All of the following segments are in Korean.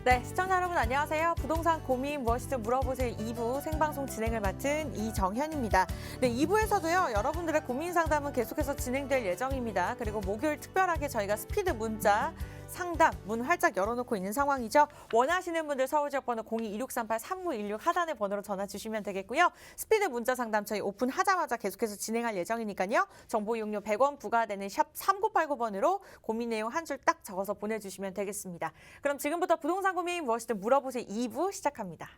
네, 시청자 여러분 안녕하세요. 부동산 고민 무엇이든 물어보세요 2부 생방송 진행을 맡은 이정현입니다. 네, 2부에서도요. 여러분들의 고민 상담은 계속해서 진행될 예정입니다. 그리고 목요일 특별하게 저희가 스피드 문자 상담 문 활짝 열어놓고 있는 상황이죠. 원하시는 분들 서울 지역 번호 02-2638-3916 하단의 번호로 전화 주시면 되겠고요. 스피드 문자 상담 저희 오픈하자마자 계속해서 진행할 예정이니까요. 정보 이용료 100원 부과되는 샵 3989번으로 고민 내용 한 줄 딱 적어서 보내주시면 되겠습니다. 그럼 지금부터 부동산 고민 무엇이든 물어보세요 2부 시작합니다.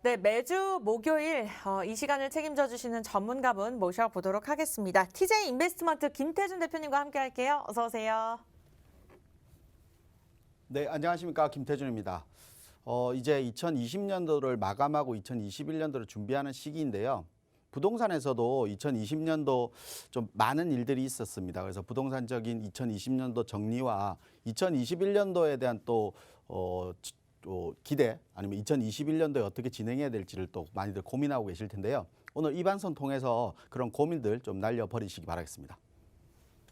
네, 매주 목요일 이 시간을 책임져 주시는 전문가분 모셔보도록 하겠습니다. TJ 인베스트먼트 김태준 대표님과 함께 할게요. 어서 오세요. 네, 안녕하십니까. 김태준입니다. 이제 2020년도를 마감하고 2021년도를 준비하는 시기인데요. 부동산에서도 2020년도 좀 많은 일들이 있었습니다. 그래서 부동산적인 2020년도 정리와 2021년도에 대한 또 기대 아니면 2021년도에 어떻게 진행해야 될지를 또 많이들 고민하고 계실 텐데요. 오늘 이 방송 통해서 그런 고민들 좀 날려버리시기 바라겠습니다.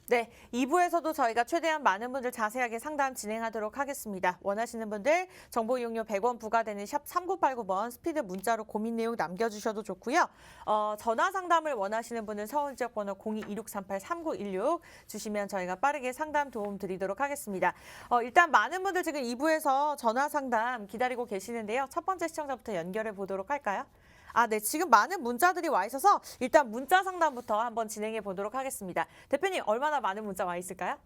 네, 2부에서도 저희가 최대한 많은 분들 자세하게 상담 진행하도록 하겠습니다. 원하시는 분들 정보 이용료 100원 부과되는 샵 3989번 스피드 문자로 고민 내용 남겨주셔도 좋고요. 전화 상담을 원하시는 분은 서울 지역 번호 02-2638-3916 주시면 저희가 빠르게 상담 도움 드리도록 하겠습니다. 일단 많은 분들 지금 2부에서 전화 상담 기다리고 계시는데요. 첫 번째 시청자부터 연결해 보도록 할까요? 네. 지금 많은 문자들이 와 있어서 일단 문자 상담부터 한번 진행해 보도록 하겠습니다. 대표님, 얼마나 많은 문자 와 있을까요?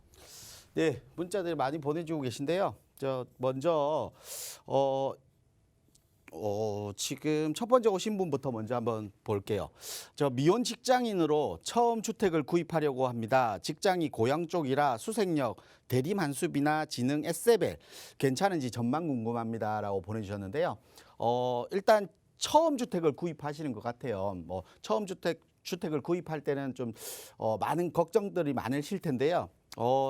네, 문자들 많이 보내주고 계신데요. 먼저 지금 첫 번째 오신 분부터 먼저 한번 볼게요. 미혼 직장인으로 처음 주택을 구입하려고 합니다. 직장이 고향 쪽이라 수색역, 대림 한숲이나 지능 에세벨 괜찮은지 전망 궁금합니다라고 보내주셨는데요. 일단 처음 주택을 구입하시는 것 같아요. 처음 주택을 구입할 때는 좀 많은 걱정들이 많으실 텐데요.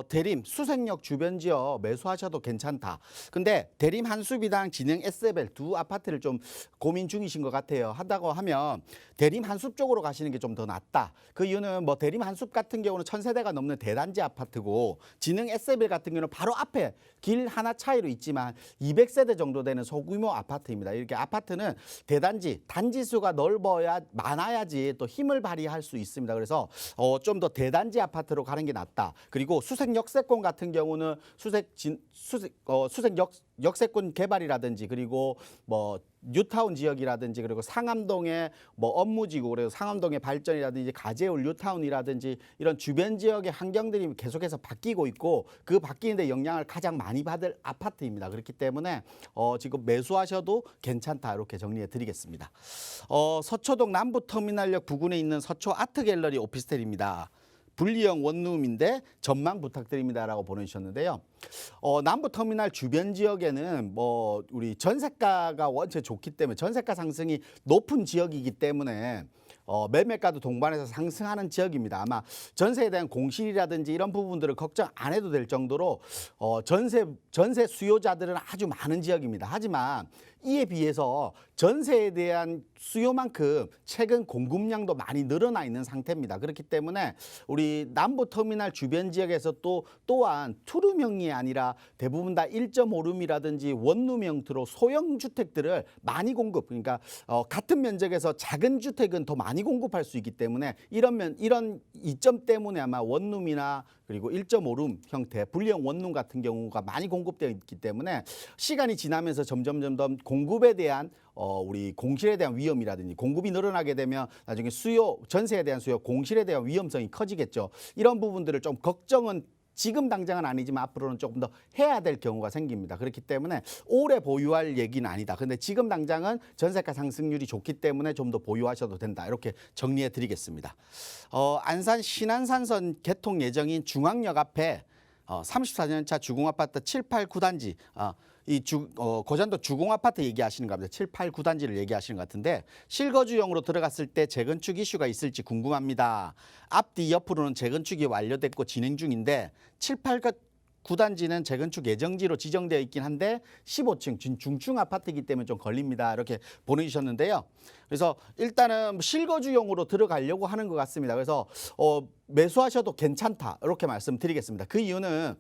대림, 수색역 주변 지역 매수하셔도 괜찮다. 근데 대림 한숲이랑 진행 에세벨 두 아파트를 좀 고민 중이신 것 같아요. 한다고 하면 대림 한숲 쪽으로 가시는 게 좀 더 낫다. 그 이유는 대림 한숲 같은 경우는 1000세대가 넘는 대단지 아파트고 진행 에세벨 같은 경우는 바로 앞에 길 하나 차이로 있지만 200세대 정도 되는 소규모 아파트입니다. 이렇게 아파트는 대단지, 단지 수가 많아야지 또 힘을 발휘할 수 있습니다. 그래서 좀 더 대단지 아파트로 가는 게 낫다. 그리고 수색 역세권 같은 경우는 수색 역세권 개발이라든지 그리고 뉴타운 지역이라든지 그리고 상암동의 업무지구 그리고 상암동의 발전이라든지 가재울 뉴타운이라든지 이런 주변 지역의 환경들이 계속해서 바뀌고 있고 그 바뀌는데 영향을 가장 많이 받을 아파트입니다. 그렇기 때문에 지금 매수하셔도 괜찮다 이렇게 정리해 드리겠습니다. 서초동 남부터미널역 부근에 있는 서초 아트갤러리 오피스텔입니다. 분리형 원룸인데 전망 부탁드립니다라고 보내주셨는데요. 남부터미널 주변 지역에는 우리 전세가가 원체 좋기 때문에 전세가 상승이 높은 지역이기 때문에 매매가도 동반해서 상승하는 지역입니다. 아마 전세에 대한 공실이라든지 이런 부분들을 걱정 안 해도 될 정도로 전세 수요자들은 아주 많은 지역입니다. 하지만 이에 비해서 전세에 대한 수요만큼 최근 공급량도 많이 늘어나 있는 상태입니다. 그렇기 때문에 우리 남부터미널 주변 지역에서 또한 투룸형이 아니라 대부분 다 1.5룸이라든지 원룸 형태로 소형 주택들을 많이 그러니까 같은 면적에서 작은 주택은 더 많이 공급할 수 있기 때문에 이런 이점 때문에 아마 원룸이나 그리고 1.5룸 형태, 분리형 원룸 같은 경우가 많이 공급되어 있기 때문에 시간이 지나면서 점점 공급에 대한 우리 공실에 대한 위험이라든지 공급이 늘어나게 되면 나중에 전세에 대한 수요, 공실에 대한 위험성이 커지겠죠. 이런 부분들을 좀 걱정은 지금 당장은 아니지만 앞으로는 조금 더 해야 될 경우가 생깁니다. 그렇기 때문에 오래 보유할 얘기는 아니다. 근데 지금 당장은 전세가 상승률이 좋기 때문에 좀 더 보유하셔도 된다. 이렇게 정리해 드리겠습니다. 안산 신안산선 개통 예정인 중앙역 앞에 34년차 주공아파트 7, 8, 9단지 고잔도 주공아파트 얘기하시는 것 같습니다. 7, 8, 9단지를 얘기하시는 것 같은데 실거주용으로 들어갔을 때 재건축 이슈가 있을지 궁금합니다. 앞뒤 옆으로는 재건축이 완료됐고 진행 중인데 7, 8, 9단지는 재건축 예정지로 지정되어 있긴 한데 15층 중층 아파트이기 때문에 좀 걸립니다. 이렇게 보내주셨는데요. 그래서 일단은 실거주용으로 들어가려고 하는 것 같습니다. 그래서 매수하셔도 괜찮다 이렇게 말씀드리겠습니다. 그 이유는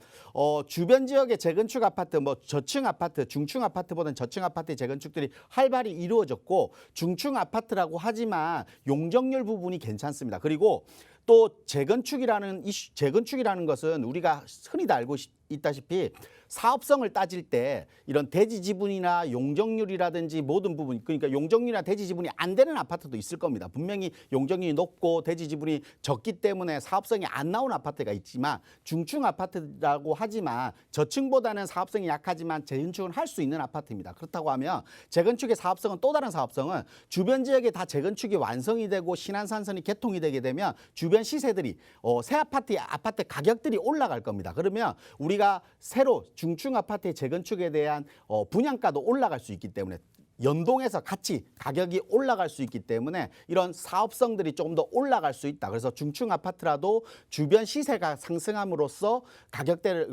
주변 지역의 재건축 아파트, 뭐 저층 아파트, 중층 아파트보다는 저층 아파트의 재건축들이 활발히 이루어졌고 중층 아파트라고 하지만 용적률 부분이 괜찮습니다. 그리고 또 재건축이라는 것은 우리가 흔히 다 알고 있다시피 사업성을 따질 때 이런 대지 지분이나 용적률이라든지 모든 부분, 그러니까 용적률이나 대지 지분이 안 되는 아파트도 있을 겁니다. 분명히 용적률이 높고 대지 지분이 적기 때문에 사업성이 안 나온 아파트가 있지만 중층 아파트라고 하지만 저층보다는 사업성이 약하지만 재건축은 할 수 있는 아파트입니다. 그렇다고 하면 재건축의 사업성은 또 다른 사업성은 주변 지역에 다 재건축이 완성이 되고 신안산선이 개통이 되게 되면 주변 시세들이 새 아파트 가격들이 올라갈 겁니다. 그러면 우리가 새로 중층 아파트의 재건축에 대한 분양가도 올라갈 수 있기 때문에 연동해서 같이 가격이 올라갈 수 있기 때문에 이런 사업성들이 조금 더 올라갈 수 있다. 그래서 중층 아파트라도 주변 시세가 상승함으로써 가격대를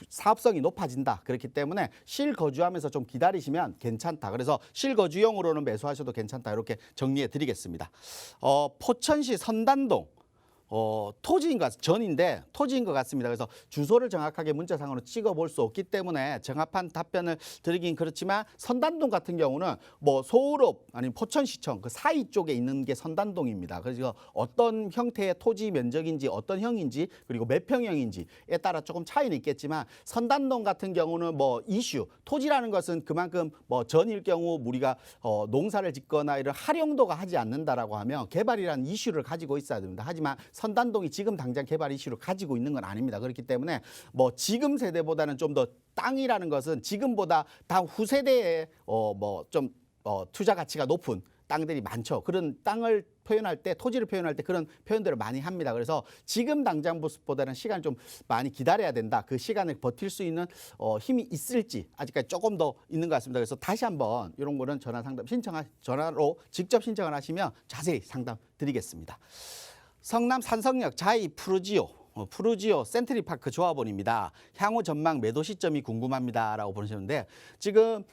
사업성이 높아진다. 그렇기 때문에 실거주하면서 좀 기다리시면 괜찮다. 그래서 실거주용으로는 매수하셔도 괜찮다. 이렇게 정리해 드리겠습니다. 포천시 선단동 전인데 토지인 것 같습니다. 그래서 주소를 정확하게 문자상으로 찍어볼 수 없기 때문에 정확한 답변을 드리긴 그렇지만 선단동 같은 경우는 뭐 소울업 아니면 포천시청 그 사이 쪽에 있는 게 선단동입니다. 그래서 어떤 형태의 토지 면적인지 어떤 형인지 그리고 몇 평형인지에 따라 조금 차이는 있겠지만 선단동 같은 경우는 뭐 이슈 토지라는 것은 그만큼 뭐 전일 경우 우리가 농사를 짓거나 이런 활용도가 하지 않는다라고 하면 개발이라는 이슈를 가지고 있어야 됩니다. 하지만 선단동이 지금 당장 개발 이슈를 가지고 있는 건 아닙니다. 그렇기 때문에 뭐 지금 세대보다는 좀 더 땅이라는 것은 지금보다 다음 후세대에 투자 가치가 높은 땅들이 많죠. 그런 땅을 표현할 때 토지를 표현할 때 그런 표현들을 많이 합니다. 그래서 지금 당장 모습보다는 시간을 좀 많이 기다려야 된다. 그 시간을 버틸 수 있는 힘이 있을지 아직까지 조금 더 있는 것 같습니다. 그래서 다시 한번 이런 거는 전화로 직접 신청을 하시면 자세히 상담 드리겠습니다. 성남 산성역 자이 푸르지오 센트리파크 조합원입니다. 향후 전망 매도 시점이 궁금합니다라고 보내셨는데 지금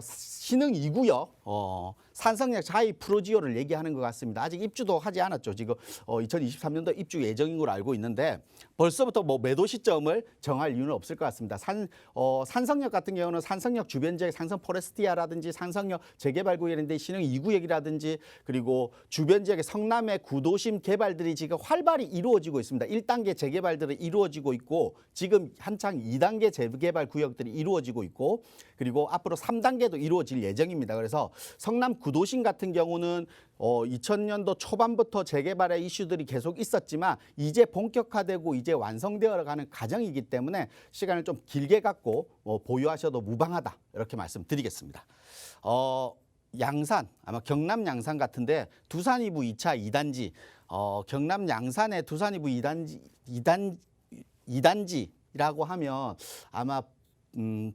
신흥 2구역 산성역 자이 푸르지오를 얘기하는 것 같습니다. 아직 입주도 하지 않았죠. 지금 2023년도 입주 예정인 걸로 알고 있는데 벌써부터 뭐 매도 시점을 정할 이유는 없을 것 같습니다. 산성역 같은 경우는 산성역 주변 지역 산성 포레스티아라든지 산성역 재개발 구역인데 신흥 2구역이라든지 그리고 주변 지역의 성남의 구도심 개발들이 지금 활발히 이루어지고 있습니다. 1단계 재개발들이 이루어지고 있고 지금 한창 2단계 재개발 구역들이 이루어지고 있고 그리고 앞으로 3단계도 이루어질 예정입니다. 그래서 성남 구도심 같은 경우는 2000년도 초반부터 재개발의 이슈들이 계속 있었지만 이제 본격화되고 이제 완성되어 가는 과정이기 때문에 시간을 좀 길게 갖고 보유하셔도 무방하다 이렇게 말씀드리겠습니다. 양산 아마 경남 양산 같은데 두산 이부 2차 2단지 경남 양산의 두산 이부 2단지라고 하면 아마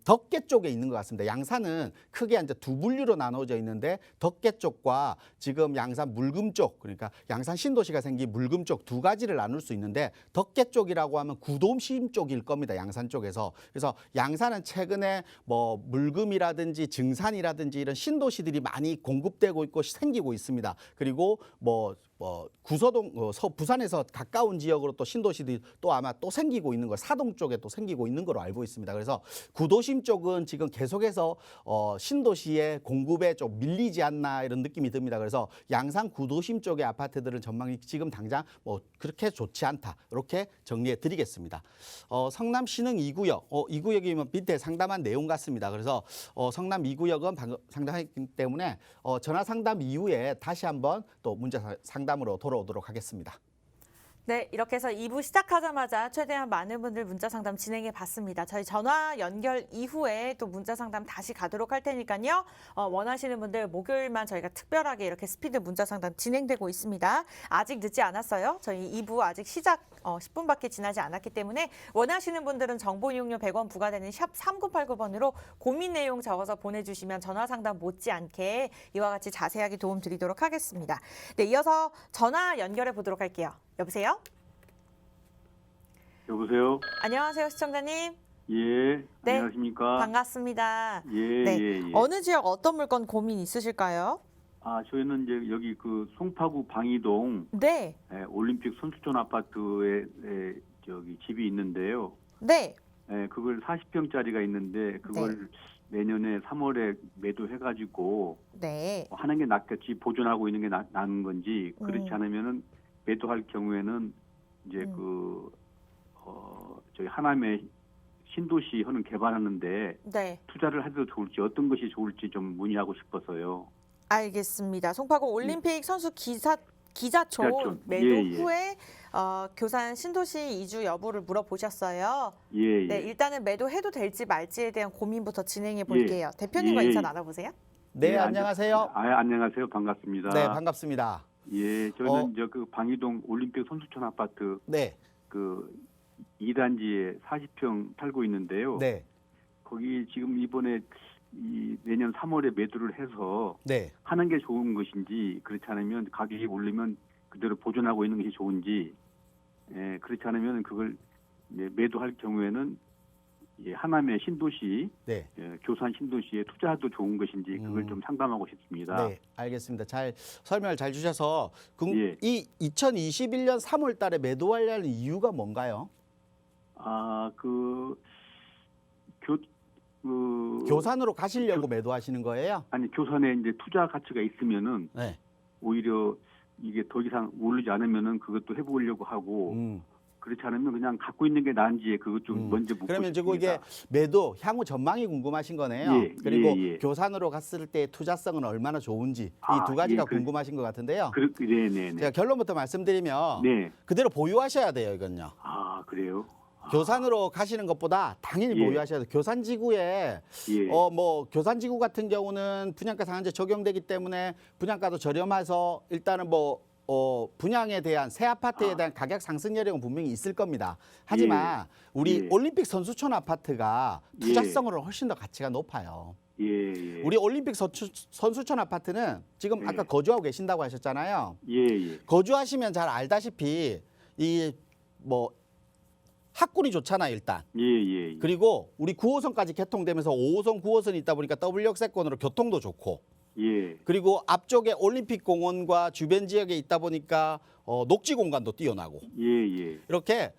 덕계 쪽에 있는 것 같습니다. 양산은 크게 이제 두 분류로 나눠져 있는데 덕계 쪽과 지금 양산 물금 쪽 그러니까 양산 신도시가 생긴 물금 쪽 두 가지를 나눌 수 있는데 덕계 쪽이라고 하면 구도심 쪽일 겁니다. 양산 쪽에서. 그래서 양산은 최근에 뭐 물금이라든지 증산이라든지 이런 신도시들이 많이 공급되고 있고 생기고 있습니다. 그리고 구서동 부산에서 가까운 지역으로 또 신도시들이 또 아마 또 생기고 있는 거 사동 쪽에 또 생기고 있는 걸로 알고 있습니다. 그래서 구도심 쪽은 지금 계속해서 신도시의 공급에 좀 밀리지 않나 이런 느낌이 듭니다. 그래서 양산 구도심 쪽의 아파트들은 전망이 지금 당장 뭐 그렇게 좋지 않다. 이렇게 정리해 드리겠습니다. 성남 신흥 2구역, 2구역이면 밑에 상담한 내용 같습니다. 그래서 성남 2구역은 방금 상담했기 때문에 전화 상담 이후에 다시 한번 또 문자 상담으로 돌아오도록 하겠습니다. 네, 이렇게 해서 2부 시작하자마자 최대한 많은 분들 문자 상담 진행해 봤습니다. 저희 전화 연결 이후에 또 문자 상담 다시 가도록 할 테니까요. 원하시는 분들 목요일만 저희가 특별하게 이렇게 스피드 문자 상담 진행되고 있습니다. 아직 늦지 않았어요. 저희 2부 아직 시작 10분밖에 지나지 않았기 때문에 원하시는 분들은 정보 이용료 100원 부과되는 샵 3989번으로 고민 내용 적어서 보내주시면 전화 상담 못지않게 이와 같이 자세하게 도움 드리도록 하겠습니다. 네, 이어서 전화 연결해 보도록 할게요. 여보세요? 여보세요? 안녕하세요, 시청자님. 예, 네, 안녕하십니까? 반갑습니다. 예, 네, 예, 예. 어느 지역 어떤 물건 고민 있으실까요? 저희는 이제 여기 그 송파구 방이동 네, 올림픽 선수촌 아파트에 저기 집이 있는데요. 네, 그걸 40평짜리가 있는데 그걸 내년에 3월에 매도해가지고 네. 하는 게 낫겠지 보존하고 있는 게 나은 건지 그렇지 않으면은 매도할 경우에는 이제 저희 하남의 신도시 하는 개발하는데 네, 투자를 해도 좋을지 어떤 것이 좋을지 좀 문의하고 싶어서요. 알겠습니다. 송파구 올림픽 선수 기자촌 기자촌. 매도 예, 예. 후에 교산 신도시 이주 여부를 물어보셨어요. 예, 예. 네, 일단은 매도해도 될지 말지에 대한 고민부터 진행해 볼게요. 대표님과 예, 인사 예. 나눠보세요. 네, 예, 안녕하세요. 안녕하세요. 반갑습니다. 네, 반갑습니다. 예, 저는 그 방이동 올림픽 선수촌 아파트 네, 그 2단지에 40평 살고 있는데요. 네, 거기 지금 이번에 내년 3월에 매도를 해서 네. 하는 게 좋은 것인지 그렇지 않으면 가격이 올리면 그대로 보존하고 있는 것이 좋은지 그렇지 않으면 그걸 매도할 경우에는 하남의 신도시 네. 교산 신도시에 투자해도 좋은 것인지 그걸 좀 상담하고 싶습니다. 네, 알겠습니다. 잘 설명을 잘 주셔서 예. 이 2021년 3월 달에 매도하려는 이유가 뭔가요? 교산으로 가시려고 매도하시는 거예요? 아니 교산에 이제 투자 가치가 있으면은 네. 오히려 이게 더 이상 오르지 않으면은 그것도 해보려고 하고 그렇지 않으면 그냥 갖고 있는 게 나은지 그것 좀 먼저 묻고 그러면 지금 싶습니다. 이게 매도 향후 전망이 궁금하신 거네요. 예, 그리고 예, 예. 교산으로 갔을 때 투자성은 얼마나 좋은지 이 두 아, 가지가 예, 궁금하신 것 같은데요. 네네네. 제가 결론부터 말씀드리면 네. 그대로 보유하셔야 돼요, 이건요. 그래요? 교산으로 가시는 것보다 당연히 예. 보유하셔야 돼요. 교산지구에 예. 교산지구 같은 경우는 분양가 상한제 적용되기 때문에 분양가도 저렴해서 일단은 분양에 대한 새 아파트에 대한 가격 상승 여력은 분명히 있을 겁니다. 하지만 우리 예. 올림픽 선수촌 아파트가 투자성으로 훨씬 더 가치가 높아요. 예. 우리 올림픽 선수촌 아파트는 지금 아까 거주하고 계신다고 하셨잖아요. 예. 거주하시면 잘 알다시피 학군이 좋잖아요, 일단. 예. 그리고 우리 9호선까지 개통되면서 5호선, 9호선이 있다 보니까 W역세권으로 교통도 좋고. 예. 그리고 앞쪽에 올림픽 공원과 주변 지역에 있다 보니까 녹지 공간도 뛰어나고. 예. 이렇게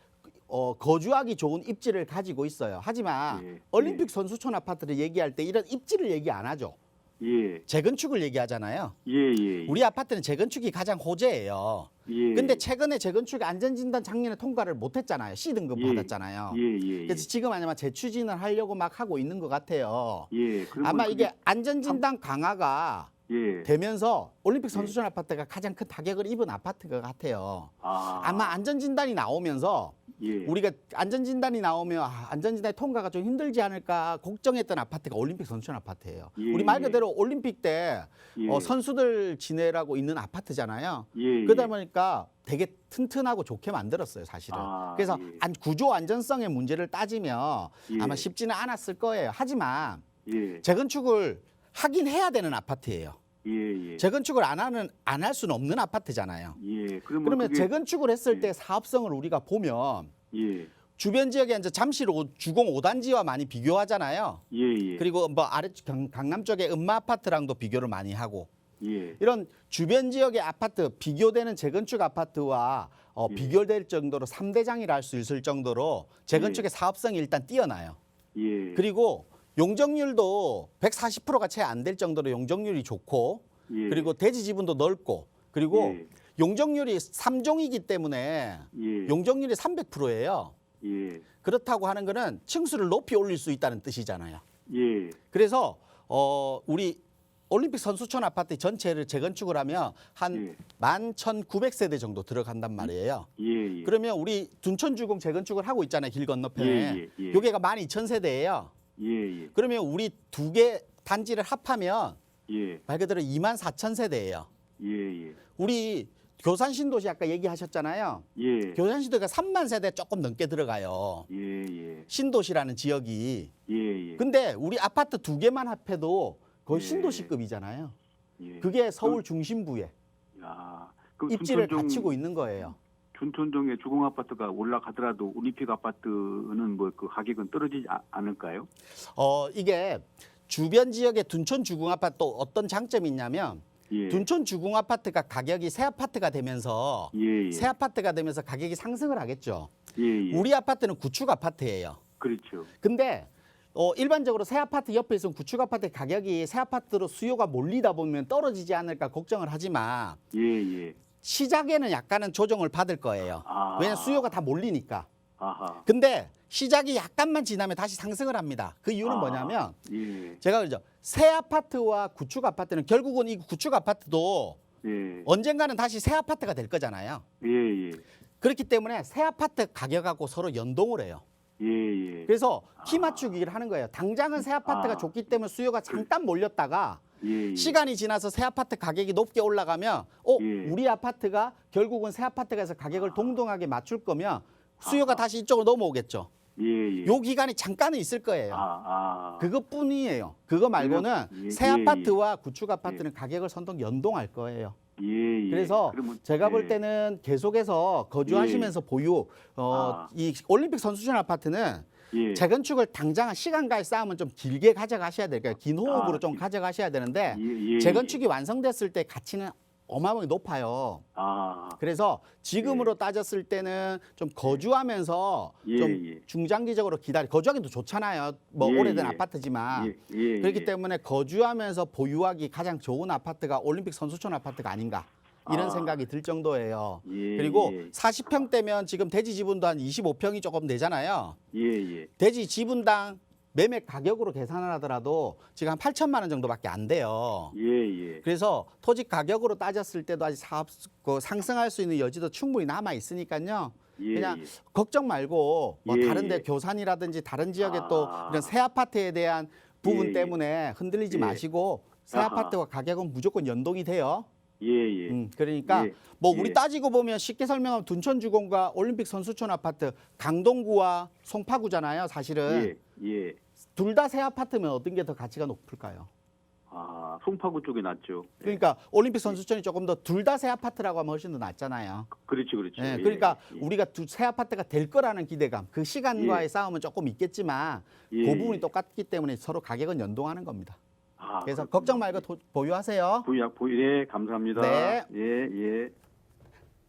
거주하기 좋은 입지를 가지고 있어요. 하지만 예. 올림픽 선수촌 아파트를 얘기할 때 이런 입지를 얘기 안 하죠. 예. 재건축을 얘기하잖아요. 예. 우리 아파트는 재건축이 가장 호재예요. 예. 근데 최근에 재건축 안전진단 작년에 통과를 못했잖아요. C등급 받았잖아요. 예. 그래서 지금 아마 재추진을 하려고 막 하고 있는 것 같아요. 예. 그러면 아마 이게 그게 안전진단 강화가 예. 되면서 올림픽 선수촌 아파트가 가장 큰 타격을 입은 아파트가 같아요. 아마 안전진단이 나오면서 예. 우리가 안전진단이 나오면 안전진단이 통과가 좀 힘들지 않을까 걱정했던 아파트가 올림픽 선수촌 아파트예요. 예. 우리 말 그대로 올림픽 때 예. 선수들 지내라고 있는 아파트잖아요. 예. 그러다 보니까 되게 튼튼하고 좋게 만들었어요, 사실은. 그래서 예. 구조 안전성의 문제를 따지면 예. 아마 쉽지는 않았을 거예요. 하지만 예. 재건축을 하긴 해야 되는 아파트예요. 예. 재건축을 안 할 수는 없는 아파트잖아요. 예. 그러면 그게 재건축을 했을 예. 때 사업성을 우리가 보면 예. 주변 지역에 이제 잠실 주공 5단지와 많이 비교하잖아요. 예. 그리고 아래 강남 쪽에 음마 아파트랑도 비교를 많이 하고 예. 이런 주변 지역의 아파트 비교되는 재건축 아파트와 예. 비교될 정도로 3대장이라 할 수 있을 정도로 재건축의 사업성이 일단 뛰어나요. 예. 그리고 용적률도 140%가 채 안 될 정도로 용적률이 좋고 예. 그리고 대지 지분도 넓고 그리고 예. 용적률이 3종이기 때문에 예. 용적률이 300%예요. 예. 그렇다고 하는 거는 층수를 높이 올릴 수 있다는 뜻이잖아요. 예. 그래서 우리 올림픽 선수촌 아파트 전체를 재건축을 하면 한 11,900세대 정도 들어간단 말이에요. 예. 그러면 우리 둔천주공 재건축을 하고 있잖아요. 길 건너편에. 예. 여기가 12,000세대예요. 예. 그러면 우리 두 개 단지를 합하면 예. 말 그대로 24,000세대예요. 예. 우리 교산 신도시 아까 얘기하셨잖아요. 예. 교산 신도시가 3만 세대 조금 넘게 들어가요. 예. 신도시라는 지역이. 예. 근데 우리 아파트 두 개만 합해도 거의 예. 신도시급이잖아요. 예. 그게 서울 중심부에 야. 그럼 입지를 둔천중 갖추고 있는 거예요. 둔촌동의 주공 아파트가 올라가더라도 올림픽 아파트는 뭐 그 가격은 떨어지지 않을까요? 이게 주변 지역의 둔촌 주공 아파트 또 어떤 장점이 있냐면 예. 둔촌 주공 아파트가 가격이 새 아파트가 되면서 예. 새 아파트가 되면서 가격이 상승을 하겠죠. 예. 우리 아파트는 구축 아파트예요. 그렇죠. 근데 일반적으로 새 아파트 옆에 있으면 구축 아파트 가격이 새 아파트로 수요가 몰리다 보면 떨어지지 않을까 걱정을 하지만 예. 시작에는 약간은 조정을 받을 거예요. 왜냐하면 수요가 다 몰리니까. 아하. 근데 시작이 약간만 지나면 다시 상승을 합니다. 그 이유는 아. 뭐냐면 예. 제가 그러죠. 새 아파트와 구축 아파트는 결국은 이 구축 아파트도 예. 언젠가는 다시 새 아파트가 될 거잖아요. 예. 그렇기 때문에 새 아파트 가격하고 서로 연동을 해요. 예. 그래서 키 맞추기를 하는 거예요. 당장은 새 아파트가 좋기 때문에 수요가 잠깐 몰렸다가 예. 시간이 지나서 새 아파트 가격이 높게 올라가면 예. 우리 아파트가 결국은 새 아파트에서 가격을 동등하게 맞출 거면 수요가 다시 이쪽으로 넘어오겠죠. 예. 요 기간이 잠깐은 있을 거예요. 그것뿐이에요. 그거 말고는 예, 새 예, 아파트와 구축 아파트는 가격을 선동 연동할 거예요. 예. 그래서 그러면, 제가 볼 예. 때는 계속해서 거주하시면서 보유 이 올림픽 선수촌 아파트는 예. 재건축을 당장 시간과의 싸움은 좀 길게 가져가셔야 될까요? 긴 호흡으로 좀 예. 가져가셔야 되는데 예. 재건축이 완성됐을 때 가치는 어마어마하게 높아요. 그래서 지금으로 따졌을 때는 좀 거주하면서 좀 중장기적으로 거주하기도 좋잖아요. 뭐 오래된 아파트지만 그렇기 때문에 거주하면서 보유하기 가장 좋은 아파트가 올림픽 선수촌 아파트가 아닌가 이런 생각이 들 정도예요. 그리고 40평대면 지금 대지 지분도 한 25평이 조금 되잖아요. 대지 지분당 매매 가격으로 계산을 하더라도 지금 한 8천만 원 정도밖에 안 돼요. 그래서 토지 가격으로 따졌을 때도 아직 상승할 수 있는 여지도 충분히 남아 있으니까요. 그냥 걱정 말고 뭐 다른 데 교산이라든지 다른 지역에 또 이런 새 아파트에 대한 부분 때문에 흔들리지 마시고 새 아파트와 가격은 무조건 연동이 돼요. 그러니까 뭐 우리 따지고 보면 쉽게 설명하면 둔촌주공과 올림픽 선수촌 아파트 강동구와 송파구잖아요. 사실은 둘 다 새 아파트면 어떤 게 더 가치가 높을까요? 송파구 쪽이 낫죠. 그러니까 올림픽 선수촌이 조금 더 둘 다 새 아파트라고 하면 훨씬 더 낫잖아요. 그렇죠. 그러니까 우리가 새 아파트가 될 거라는 기대감, 그 시간과의 싸움은 조금 있겠지만 그 부분이 똑같기 때문에 서로 가격은 연동하는 겁니다. 그래서 그렇군요. 걱정 말고 보유하세요. 예, 감사합니다. 네. 예.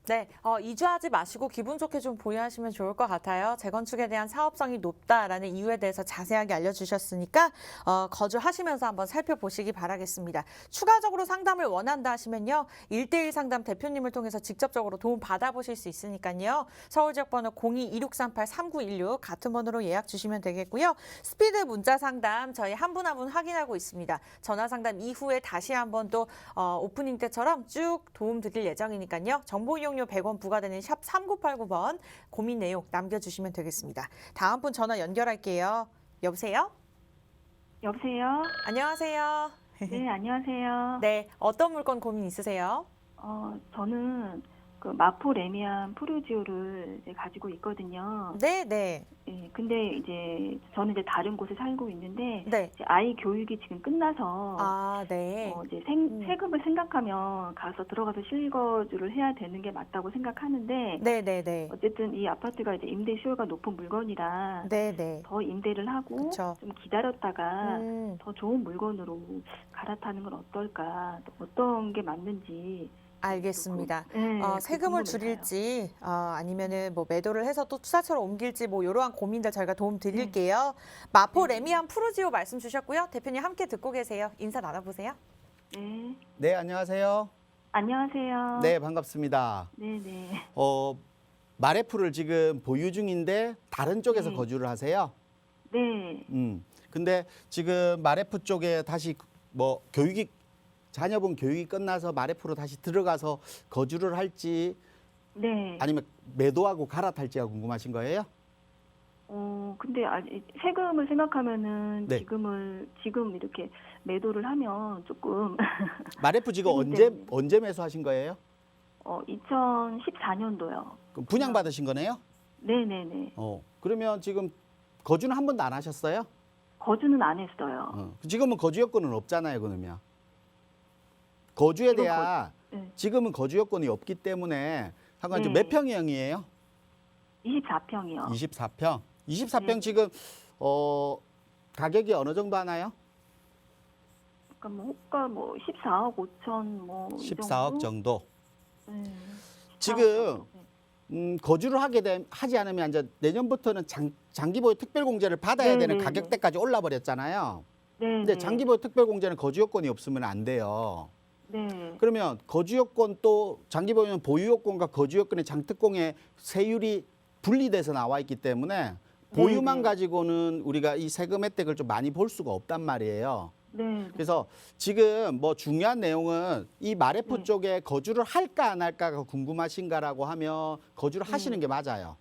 네, 이주하지 마시고 기분 좋게 좀 보유하시면 좋을 것 같아요. 재건축에 대한 사업성이 높다라는 이유에 대해서 자세하게 알려주셨으니까 거주하시면서 한번 살펴보시기 바라겠습니다. 추가적으로 상담을 원한다 하시면요. 1:1 상담 대표님을 통해서 직접적으로 도움 받아보실 수 있으니까요. 서울지역번호 02-2638-3916 같은 번호로 예약 주시면 되겠고요. 스피드 문자 상담 저희 한 분 한 분 확인하고 있습니다. 전화 상담 이후에 다시 한번 또 오프닝 때처럼 쭉 도움 드릴 예정이니까요. 정보 이용료 100원 부과되는 샵 3989번 고민 내용 남겨주시면 되겠습니다. 다음 분 전화 연결할게요. 여보세요? 여보세요? 안녕하세요. 네, 안녕하세요. 네, 어떤 물건 고민 있으세요? 저는 그 마포 레미안 프루지오를 이제 가지고 있거든요. 네. 예, 근데 이제 저는 이제 다른 곳에 살고 있는데 네. 이제 아이 교육이 지금 끝나서 네. 이제 세금을 생각하면 가서 들어가서 실거주를 해야 되는 게 맞다고 생각하는데 네. 어쨌든 이 아파트가 이제 임대 수요가 높은 물건이라 네. 더 임대를 하고 그쵸. 좀 기다렸다가 더 더 좋은 물건으로 갈아타는 건 어떨까? 어떤 게 맞는지. 알겠습니다. 네, 세금을 궁금해서요. 줄일지 아니면은 뭐 매도를 해서 또 투자처로 옮길지 뭐 이러한 고민들 저희가 도움 드릴게요. 마포 레미안 프루지오 말씀 주셨고요. 대표님 함께 듣고 계세요. 인사 나눠보세요. 네. 네, 안녕하세요. 안녕하세요. 네, 반갑습니다. 네네. 마레프를 지금 보유 중인데 다른 쪽에서 네. 거주를 하세요? 네. 근데 지금 마레프 쪽에 다시 뭐 자녀분 교육이 끝나서 마레프로 다시 들어가서 거주를 할지 네. 아니면 매도하고 갈아탈지가 궁금하신 거예요? 근데 아직 세금을 생각하면은 네. 지금 이렇게 매도를 하면 조금 마레프 지금 세금 언제 때문에. 언제 매수하신 거예요? 2014년도요. 그럼 분양 받으신 거네요? 네네네. 그러면 지금 거주는 한 번도 안 하셨어요? 거주는 안 했어요. 지금은 거주 여건은 없잖아요, 그러면. 거주에 지금 대한 네. 지금은 거주 여건이 없기 때문에 잠깐 네. 몇 평형이에요? 24평이요. 24평. 24평 네. 지금 가격이 어느 정도 하나요? 그러니까 뭐 호가 뭐 14억 5천 뭐 이 14억 정도. 네. 14억 지금 정도. 네. 거주를 하지 않으면 이제 내년부터는 장기 보유 특별 공제를 받아야 네, 되는 네, 가격대까지 올라 버렸잖아요. 네. 근데 네. 장기 보유 특별 공제는 거주 요건이 없으면 안 돼요. 네. 그러면 거주 요건 또 장기 보유는 보유 요건과 거주 요건의 장특공의 세율이 분리돼서 나와 있기 때문에 보유만 네. 가지고는 우리가 이 세금 혜택을 좀 많이 볼 수가 없단 말이에요. 네. 그래서 지금 뭐 중요한 내용은 이 마레프 네. 쪽에 거주를 할까 안 할까가 궁금하신가라고 하면 거주를 하시는 게 맞아요.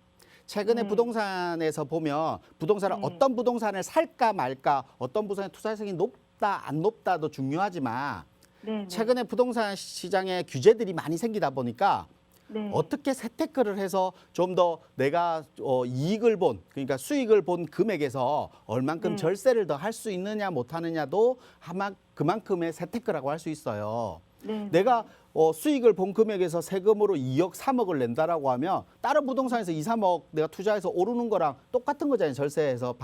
최근에 네. 부동산에서 보면 부동산을 네. 어떤 부동산을 살까 말까, 어떤 부동산의 투자성이 높다 안 높다도 중요하지만 네. 최근에 부동산 시장에 규제들이 많이 생기다 보니까 네. 어떻게 재테크를 해서 좀 더 내가 이익을 본, 그러니까 수익을 본 금액에서 얼만큼 네. 절세를 더 할 수 있느냐 못하느냐도 아마 그만큼의 재테크라고 할 수 있어요. 네. 내가 수익을 본 금액에서 세금으로 2억, 3억을 낸다라고 하면 다른 부동산에서 2, 3억 내가 투자해서 오르는 거랑 똑같은 거잖아요. 절세에서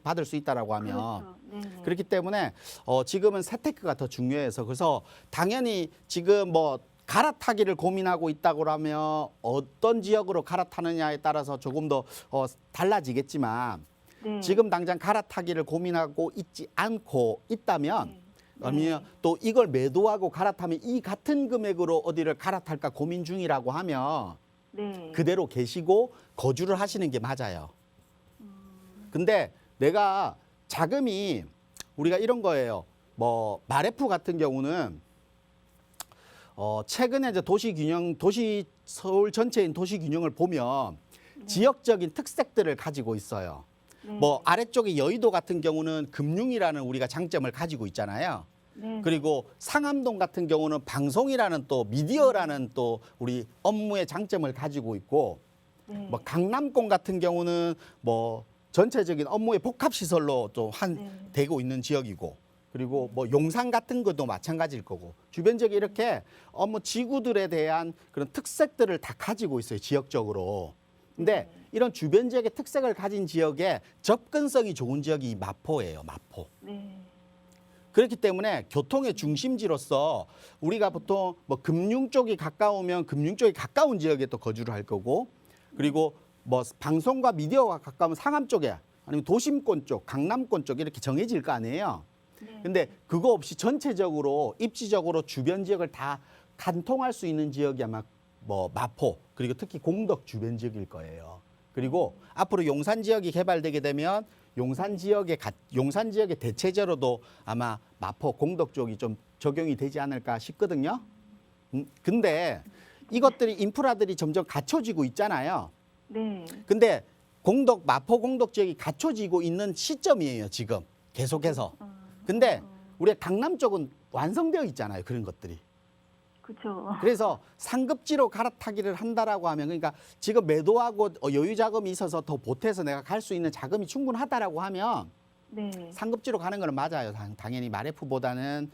받을 수 있다라고 하면. 그렇죠. 네. 네. 그렇기 때문에 지금은 재테크가 더 중요해서 그래서 당연히 지금 뭐 갈아타기를 고민하고 있다고 하면 어떤 지역으로 갈아타느냐에 따라서 조금 더 달라지겠지만 네. 지금 당장 갈아타기를 고민하고 있지 않고 있다면 네. 아니면 또 이걸 매도하고 갈아타면 이 같은 금액으로 어디를 갈아탈까 고민 중이라고 하면 네. 그대로 계시고 거주를 하시는 게 맞아요. 근데 내가 자금이 우리가 이런 거예요. 뭐 마레프 같은 경우는 최근에 이제 도시 서울 전체인 도시 균형을 보면 지역적인 특색들을 가지고 있어요. 네. 뭐 아래쪽에 여의도 같은 경우는 금융이라는 우리가 장점을 가지고 있잖아요. 네. 그리고 상암동 같은 경우는 방송이라는 또 미디어라는 또 우리 업무의 장점을 가지고 있고 네. 뭐 강남권 같은 경우는 뭐 전체적인 업무의 복합 시설로 또 네. 되고 있는 지역이고 그리고 뭐 용산 같은 것도 마찬가지일 거고 주변 지역이 이렇게 업무 지구들에 대한 그런 특색들을 다 가지고 있어요. 지역적으로. 근데 이런 주변 지역의 특색을 가진 지역에 접근성이 좋은 지역이 마포예요. 마포. 네. 그렇기 때문에 교통의 중심지로서 우리가 보통 뭐 금융 쪽이 가까우면 금융 쪽이 가까운 지역에 또 거주를 할 거고 그리고 뭐 방송과 미디어가 가까우면 상암 쪽에 아니면 도심권 쪽, 강남권 쪽 이렇게 정해질 거 아니에요. 네. 근데 그거 없이 전체적으로 입지적으로 주변 지역을 다 관통할 수 있는 지역이 아마 뭐 마포 그리고 특히 공덕 주변 지역일 거예요. 그리고 앞으로 용산 지역이 개발되게 되면 용산 지역의 대체제로도 아마 마포 공덕 쪽이 좀 적용이 되지 않을까 싶거든요. 근데 이것들이 인프라들이 점점 갖춰지고 있잖아요. 네. 근데 마포 공덕 지역이 갖춰지고 있는 시점이에요, 지금. 계속해서. 근데 우리 강남 쪽은 완성되어 있잖아요, 그런 것들이. 그렇죠. 그래서 상급지로 갈아타기를 한다라고 하면 그러니까 지금 매도하고 여유 자금이 있어서 더 보태서 내가 갈 수 있는 자금이 충분하다라고 하면 네. 상급지로 가는 거는 맞아요. 당연히 마포보다는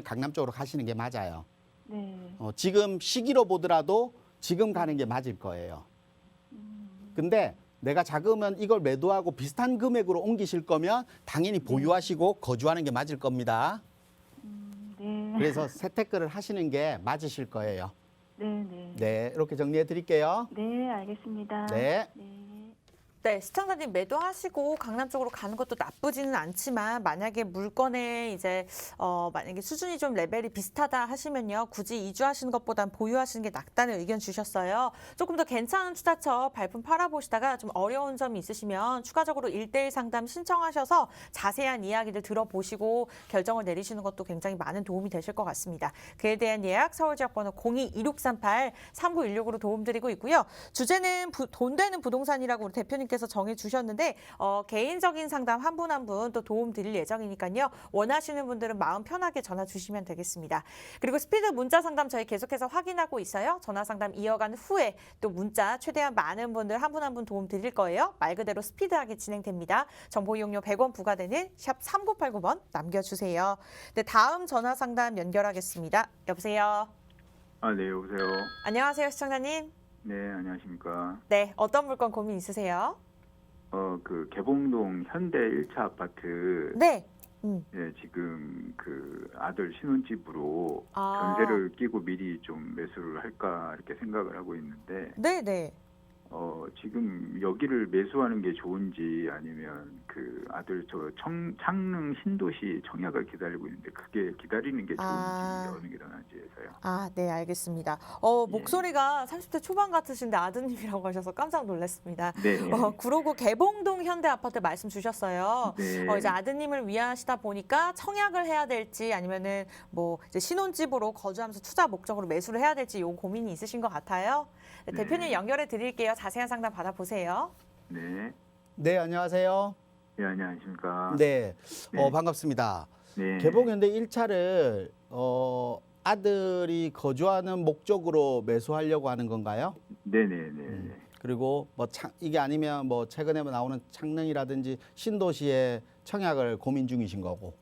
강남 쪽으로 가시는 게 맞아요. 네. 지금 시기로 보더라도 지금 가는 게 맞을 거예요. 근데 내가 자금은 이걸 매도하고 비슷한 금액으로 옮기실 거면 당연히 보유하시고 거주하는 게 맞을 겁니다. 네. 그래서 재테크를 하시는 게 맞으실 거예요. 네. 네. 네, 이렇게 정리해 드릴게요. 네, 알겠습니다. 네. 네. 네, 시청자님 매도하시고 강남 쪽으로 가는 것도 나쁘지는 않지만 만약에 물건에 이제 만약에 수준이 좀 레벨이 비슷하다 하시면요. 굳이 이주하시는 것보단 보유하시는 게 낫다는 의견 주셨어요. 조금 더 괜찮은 투자처 발품 팔아보시다가 좀 어려운 점이 있으시면 추가적으로 1:1 상담 신청하셔서 자세한 이야기들 들어보시고 결정을 내리시는 것도 굉장히 많은 도움이 되실 것 같습니다. 그에 대한 예약 서울지역번호 02-2638-3916으로 도움드리고 있고요. 주제는 돈 되는 부동산이라고 우리 대표님께서 정해주셨는데 개인적인 상담 한 분 한 분 또 도움 드릴 예정이니까요. 원하시는 분들은 마음 편하게 전화 주시면 되겠습니다. 그리고 스피드 문자 상담 저희 계속해서 확인하고 있어요. 전화 상담 이어간 후에 또 문자 최대한 많은 분들 한 분 한 분 도움 드릴 거예요. 말 그대로 스피드하게 진행됩니다. 정보 이용료 100원 부과되는 샵 3989번 남겨주세요. 네, 다음 전화 상담 연결하겠습니다. 여보세요. 네, 여보세요. 안녕하세요, 시청자님. 네, 안녕하십니까. 네, 어떤 물건 고민 있으세요? 그 개봉동 현대 1차 아파트, 네. 예, 지금 그 아들 신혼집으로 아. 전세를 끼고 미리 좀 매수를 할까 이렇게 생각을 하고 있는데, 네네. 지금 여기를 매수하는 게 좋은지 아니면 그 아들 창릉 신도시 청약을 기다리고 있는데 그게 기다리는 게 좋은지 아. 어느 게 더 나은지 해서요. 아, 네, 알겠습니다. 예. 목소리가 30대 초반 같으신데 아드님이라고 하셔서 깜짝 놀랐습니다. 네. 구로구 개봉동 현대 아파트 말씀 주셨어요. 네. 이제 아드님을 위하시다 보니까 청약을 해야 될지 아니면은 뭐 이제 신혼집으로 거주하면서 투자 목적으로 매수를 해야 될지 요 고민이 있으신 것 같아요. 네, 네. 대표님 연결해 드릴게요. 자세한 상담 받아보세요. 네. 네, 안녕하세요. 네, 안녕하십니까. 네, 네. 반갑습니다. 네. 개봉현대 1차를 아들이 거주하는 목적으로 매수하려고 하는 건가요? 네네네. 그리고 뭐 이게 아니면 뭐 최근에 나오는 창릉이라든지 신도시의 청약을 고민 중이신 거고.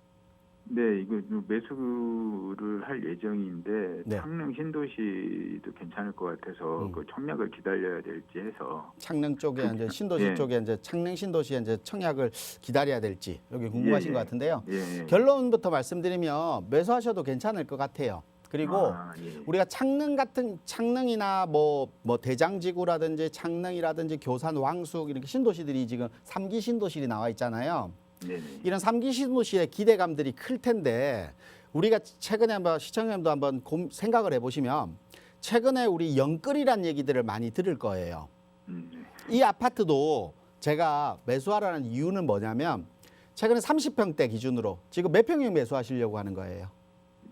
네, 이거 매수를 할 예정인데 네. 창릉 신도시도 괜찮을 것 같아서 그 청약을 기다려야 될지 해서. 창릉 쪽에 이제 신도시 예. 쪽에 이제 창릉 신도시에 이제 청약을 기다려야 될지 여기 궁금하신 예, 것 같은데요. 예. 결론부터 말씀드리면 매수하셔도 괜찮을 것 같아요. 그리고 예. 우리가 창릉이나 뭐 대장지구라든지 창릉이라든지 교산, 왕숙 이렇게 신도시들이 지금 3기 신도시들이 나와 있잖아요. 네네. 이런 3기 신도시의 기대감들이 클 텐데 우리가 최근에 한번 시청자님도 한번 생각을 해보시면 최근에 우리 영끌이란 얘기들을 많이 들을 거예요. 네. 이 아파트도 제가 매수하라는 이유는 뭐냐면 최근에 30평대 기준으로 지금 몇 평형 매수하시려고 하는 거예요?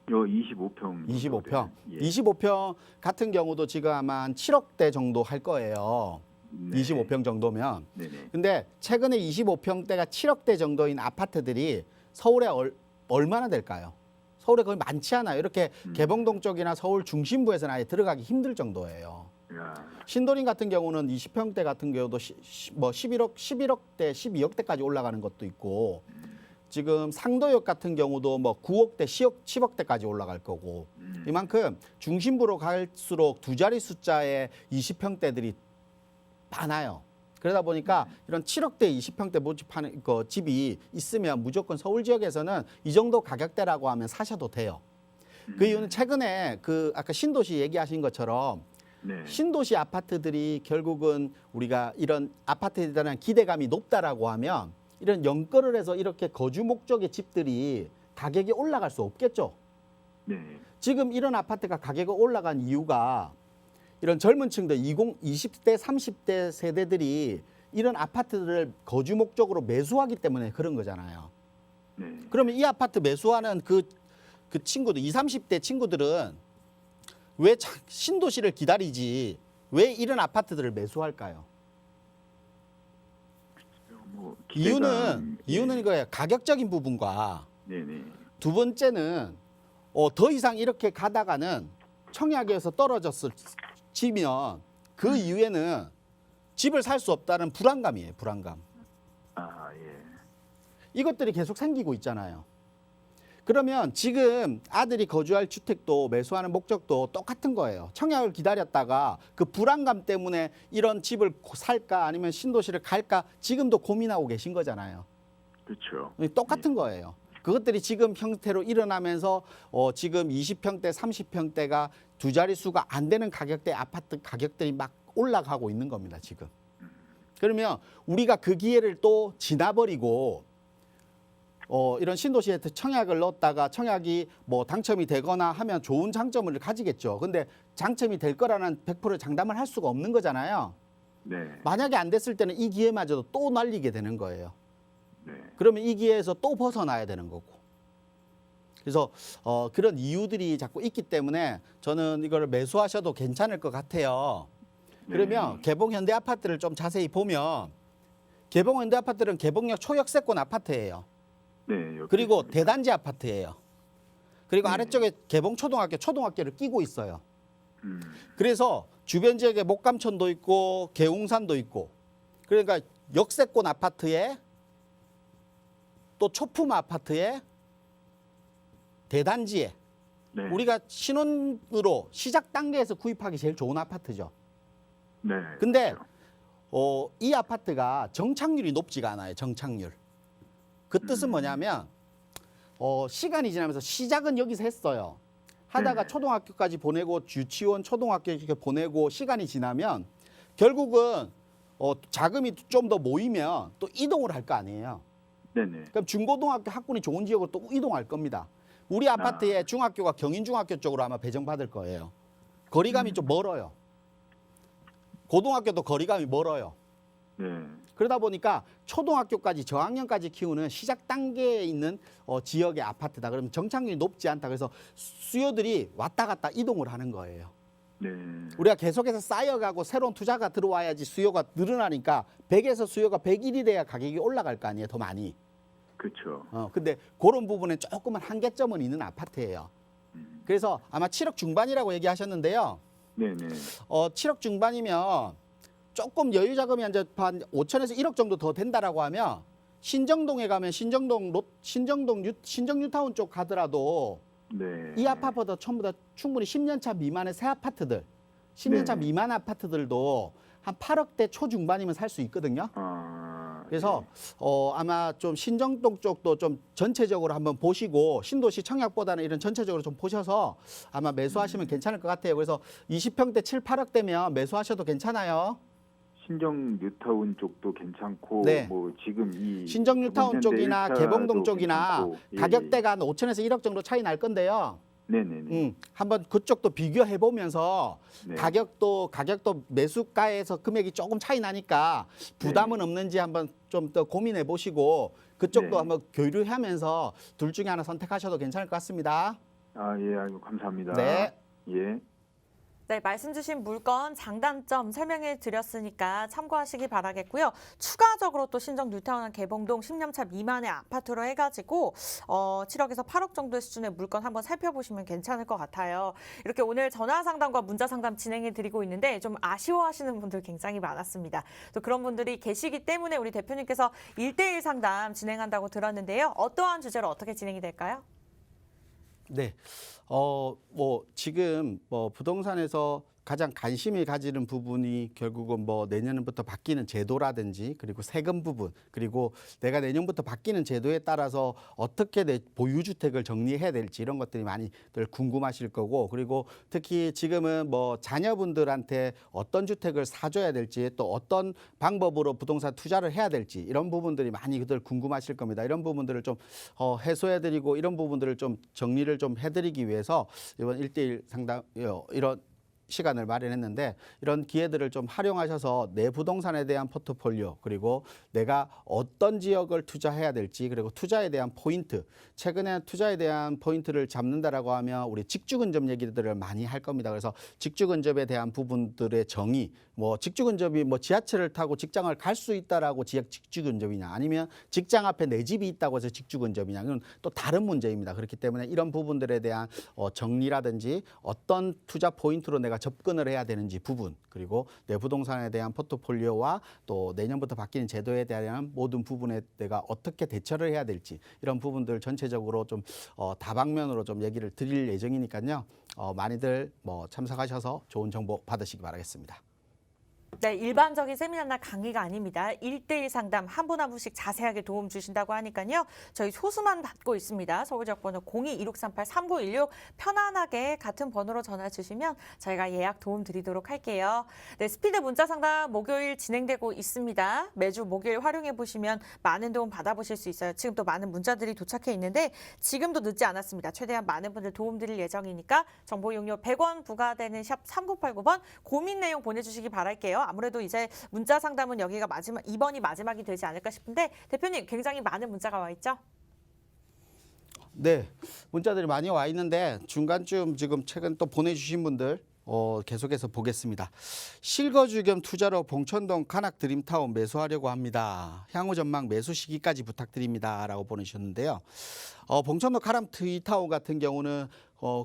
25평. 25평. 예. 25평 같은 경우도 지금 아마 한 7억대 정도 할 거예요. 네. 25평 정도면. 네네. 근데 최근에 25평대가 7억대 정도인 아파트들이 서울에 얼마나 될까요? 서울에 거의 많지 않아요. 이렇게 개봉동 쪽이나 서울 중심부에서는 아예 들어가기 힘들 정도예요. 야. 신도림 같은 경우는 20평대 같은 경우도 뭐 11억대, 12억대까지 올라가는 것도 있고 지금 상도역 같은 경우도 뭐 9억대, 10억대까지 올라갈 거고 이만큼 중심부로 갈수록 두 자리 숫자의 20평대들이 많아요. 그러다 보니까 이런 7억대 20평대 모집하는 거 집이 있으면 무조건 서울 지역에서는 이 정도 가격대라고 하면 사셔도 돼요. 그 이유는 최근에 그 아까 신도시 얘기하신 것처럼 네. 신도시 아파트들이 결국은 우리가 이런 아파트에 대한 기대감이 높다라고 하면 이런 연거를 해서 이렇게 거주 목적의 집들이 가격이 올라갈 수 없겠죠. 네. 지금 이런 아파트가 가격이 올라간 이유가 이런 젊은 층들 20대, 30대 세대들이 이런 아파트를 거주 목적으로 매수하기 때문에 그런 거잖아요. 네. 그러면 이 아파트 매수하는 그 친구들, 20, 30대 친구들은 왜 신도시를 기다리지 왜 이런 아파트들을 매수할까요? 뭐 이유는 예. 이거예요. 가격적인 부분과 네네. 두 번째는 더 이상 이렇게 가다가는 청약에서 떨어지면 그 이후에는 집을 살 수 없다는 불안감이에요. 불안감. 예. 이것들이 계속 생기고 있잖아요. 그러면 지금 아들이 거주할 주택도 매수하는 목적도 똑같은 거예요. 청약을 기다렸다가 그 불안감 때문에 이런 집을 살까 아니면 신도시를 갈까 지금도 고민하고 계신 거잖아요. 그렇죠. 똑같은 거예요. 그것들이 지금 형태로 일어나면서 지금 20평대, 30평대가 두 자릿수가 안 되는 가격대 아파트 가격들이 막 올라가고 있는 겁니다, 지금. 그러면 우리가 그 기회를 또 지나버리고 이런 신도시에 청약을 넣었다가 청약이 뭐 당첨이 되거나 하면 좋은 장점을 가지겠죠. 근데 당첨이 될 거라는 100% 장담을 할 수가 없는 거잖아요. 네. 만약에 안 됐을 때는 이 기회마저도 또 날리게 되는 거예요. 네. 그러면 이 기회에서 또 벗어나야 되는 거고. 그래서 그런 이유들이 자꾸 있기 때문에 저는 이걸 매수하셔도 괜찮을 것 같아요. 그러면 개봉 현대 아파트를 좀 자세히 보면 개봉 현대 아파트는 개봉역 초역세권 아파트예요. 네. 옆에 그리고 있습니다. 대단지 아파트예요. 그리고 네. 아래쪽에 개봉 초등학교를 끼고 있어요. 음. 그래서 주변 지역에 목감천도 있고 계웅산도 있고 그러니까 역세권 아파트에 또 초품 아파트에 대단지에 네. 우리가 신혼으로 시작 단계에서 구입하기 제일 좋은 아파트죠. 네. 근데 그렇죠. 이 아파트가 정착률이 높지가 않아요. 정착률. 그 뜻은 뭐냐면 시간이 지나면서 시작은 여기서 했어요. 하다가 네. 초등학교까지 보내고 유치원, 초등학교 이렇게 보내고 시간이 지나면 결국은 자금이 좀 더 모이면 또 이동을 할 거 아니에요. 네네. 그럼 중고등학교 학군이 좋은 지역으로 또 이동할 겁니다. 우리 아파트의 중학교가 경인중학교 쪽으로 아마 배정받을 거예요. 거리감이 좀 멀어요. 고등학교도 거리감이 멀어요. 네. 그러다 보니까 초등학교까지 저학년까지 키우는 시작 단계에 있는 지역의 아파트다. 그러면 정착률이 높지 않다. 그래서 수요들이 왔다 갔다 이동을 하는 거예요. 네. 우리가 계속해서 쌓여가고 새로운 투자가 들어와야지 수요가 늘어나니까 100에서 수요가 101이 돼야 가격이 올라갈 거 아니에요. 더 많이. 그렇죠. 근데 그런 부분에 조금은 한계점은 있는 아파트예요. 그래서 아마 7억 중반이라고 얘기하셨는데요. 네네. 7억 중반이면 조금 여유 자금이 한 5천에서 1억 정도 더 된다라고 하면 신정동에 가면 신정 뉴타운 쪽 가더라도 네. 이 아파트보다 전부 다 충분히 10년 차 미만의 새 아파트들, 10년 차 네. 미만 아파트들도 한 8억대 초중반이면 살 수 있거든요. 그래서 아마 좀 신정동 쪽도 좀 전체적으로 한번 보시고 신도시 청약보다는 이런 전체적으로 좀 보셔서 아마 매수하시면 괜찮을 것 같아요. 그래서 20평대 7, 8억대면 매수하셔도 괜찮아요. 신정 뉴타운 쪽도 괜찮고 네. 뭐 지금 이 신정 뉴타운 쪽이나 현대 개봉동 일차도 쪽이나 괜찮고. 예, 가격대가 한 5천에서 1억 정도 차이 날 건데요. 네네네. 한번 그쪽도 비교해 보면서 네. 가격도 매수가에서 금액이 조금 차이 나니까 부담은 없는지 한번 좀 더 고민해 보시고 그쪽도 네. 한번 교류하면서 둘 중에 하나 선택하셔도 괜찮을 것 같습니다. 예, 아이고 감사합니다. 네. 예. 네, 말씀 주신 물건 장단점 설명해 드렸으니까 참고하시기 바라겠고요. 추가적으로 또 신정 뉴타운 개봉동 10년 차 미만의 아파트로 해가지고 7억에서 8억 정도의 수준의 물건 한번 살펴보시면 괜찮을 것 같아요. 이렇게 오늘 전화 상담과 문자 상담 진행해 드리고 있는데 좀 아쉬워하시는 분들 굉장히 많았습니다. 또 그런 분들이 계시기 때문에 우리 대표님께서 1대1 상담 진행한다고 들었는데요. 어떠한 주제로 어떻게 진행이 될까요? 네. 지금 부동산에서 가장 관심이 가지는 부분이 결국은 내년부터 바뀌는 제도라든지 그리고 세금 부분 그리고 내가 내년부터 바뀌는 제도에 따라서 어떻게 내 보유주택을 정리해야 될지 이런 것들이 많이들 궁금하실 거고 그리고 특히 지금은 자녀분들한테 어떤 주택을 사줘야 될지 또 어떤 방법으로 부동산 투자를 해야 될지 이런 부분들이 많이들 궁금하실 겁니다. 이런 부분들을 좀 해소해드리고 이런 부분들을 좀 정리를 좀 해드리기 위해서 이번 1대1 상담 이런 시간을 마련했는데 이런 기회들을 좀 활용하셔서 내 부동산에 대한 포트폴리오 그리고 내가 어떤 지역을 투자해야 될지 그리고 투자에 대한 포인트 최근에 투자에 대한 포인트를 잡는다라고 하면 우리 직주근접 얘기들을 많이 할 겁니다. 그래서 직주근접에 대한 부분들의 정의 직주근접이 지하철을 타고 직장을 갈 수 있다라고 직주근접이냐 아니면 직장 앞에 내 집이 있다고 해서 직주근접이냐 이건 또 다른 문제입니다. 그렇기 때문에 이런 부분들에 대한 정리라든지 어떤 투자 포인트로 내가 접근을 해야 되는지 부분 그리고 내 부동산에 대한 포트폴리오와 또 내년부터 바뀌는 제도에 대한 모든 부분에 내가 어떻게 대처를 해야 될지 이런 부분들 전체적으로 좀 다방면으로 좀 얘기를 드릴 예정이니까요. 많이들 참석하셔서 좋은 정보 받으시기 바라겠습니다. 네, 일반적인 세미나나 강의가 아닙니다. 1대1 상담 한 분 한 분씩 자세하게 도움 주신다고 하니까요. 저희 소수만 받고 있습니다. 서울지역번호 02-2638-3916 편안하게 같은 번호로 전화 주시면 저희가 예약 도움 드리도록 할게요. 네, 스피드 문자 상담 목요일 진행되고 있습니다. 매주 목요일 활용해 보시면 많은 도움 받아보실 수 있어요. 지금 또 많은 문자들이 도착해 있는데 지금도 늦지 않았습니다. 최대한 많은 분들 도움 드릴 예정이니까 정보 이용료 100원 부과되는 샵 3989번 고민 내용 보내주시기 바랄게요. 아무래도 이제 문자 상담은 여기가 이번이 마지막이 되지 않을까 싶은데 대표님 굉장히 많은 문자가 와 있죠? 네, 문자들이 많이 와 있는데 중간쯤 지금 최근 또 보내주신 분들 계속해서 보겠습니다. 실거주 겸 투자로 봉천동 카낙 드림타운 매수하려고 합니다. 향후 전망 매수 시기까지 부탁드립니다. 라고 보내주셨는데요. 봉천동 카낙 드림타운 같은 경우는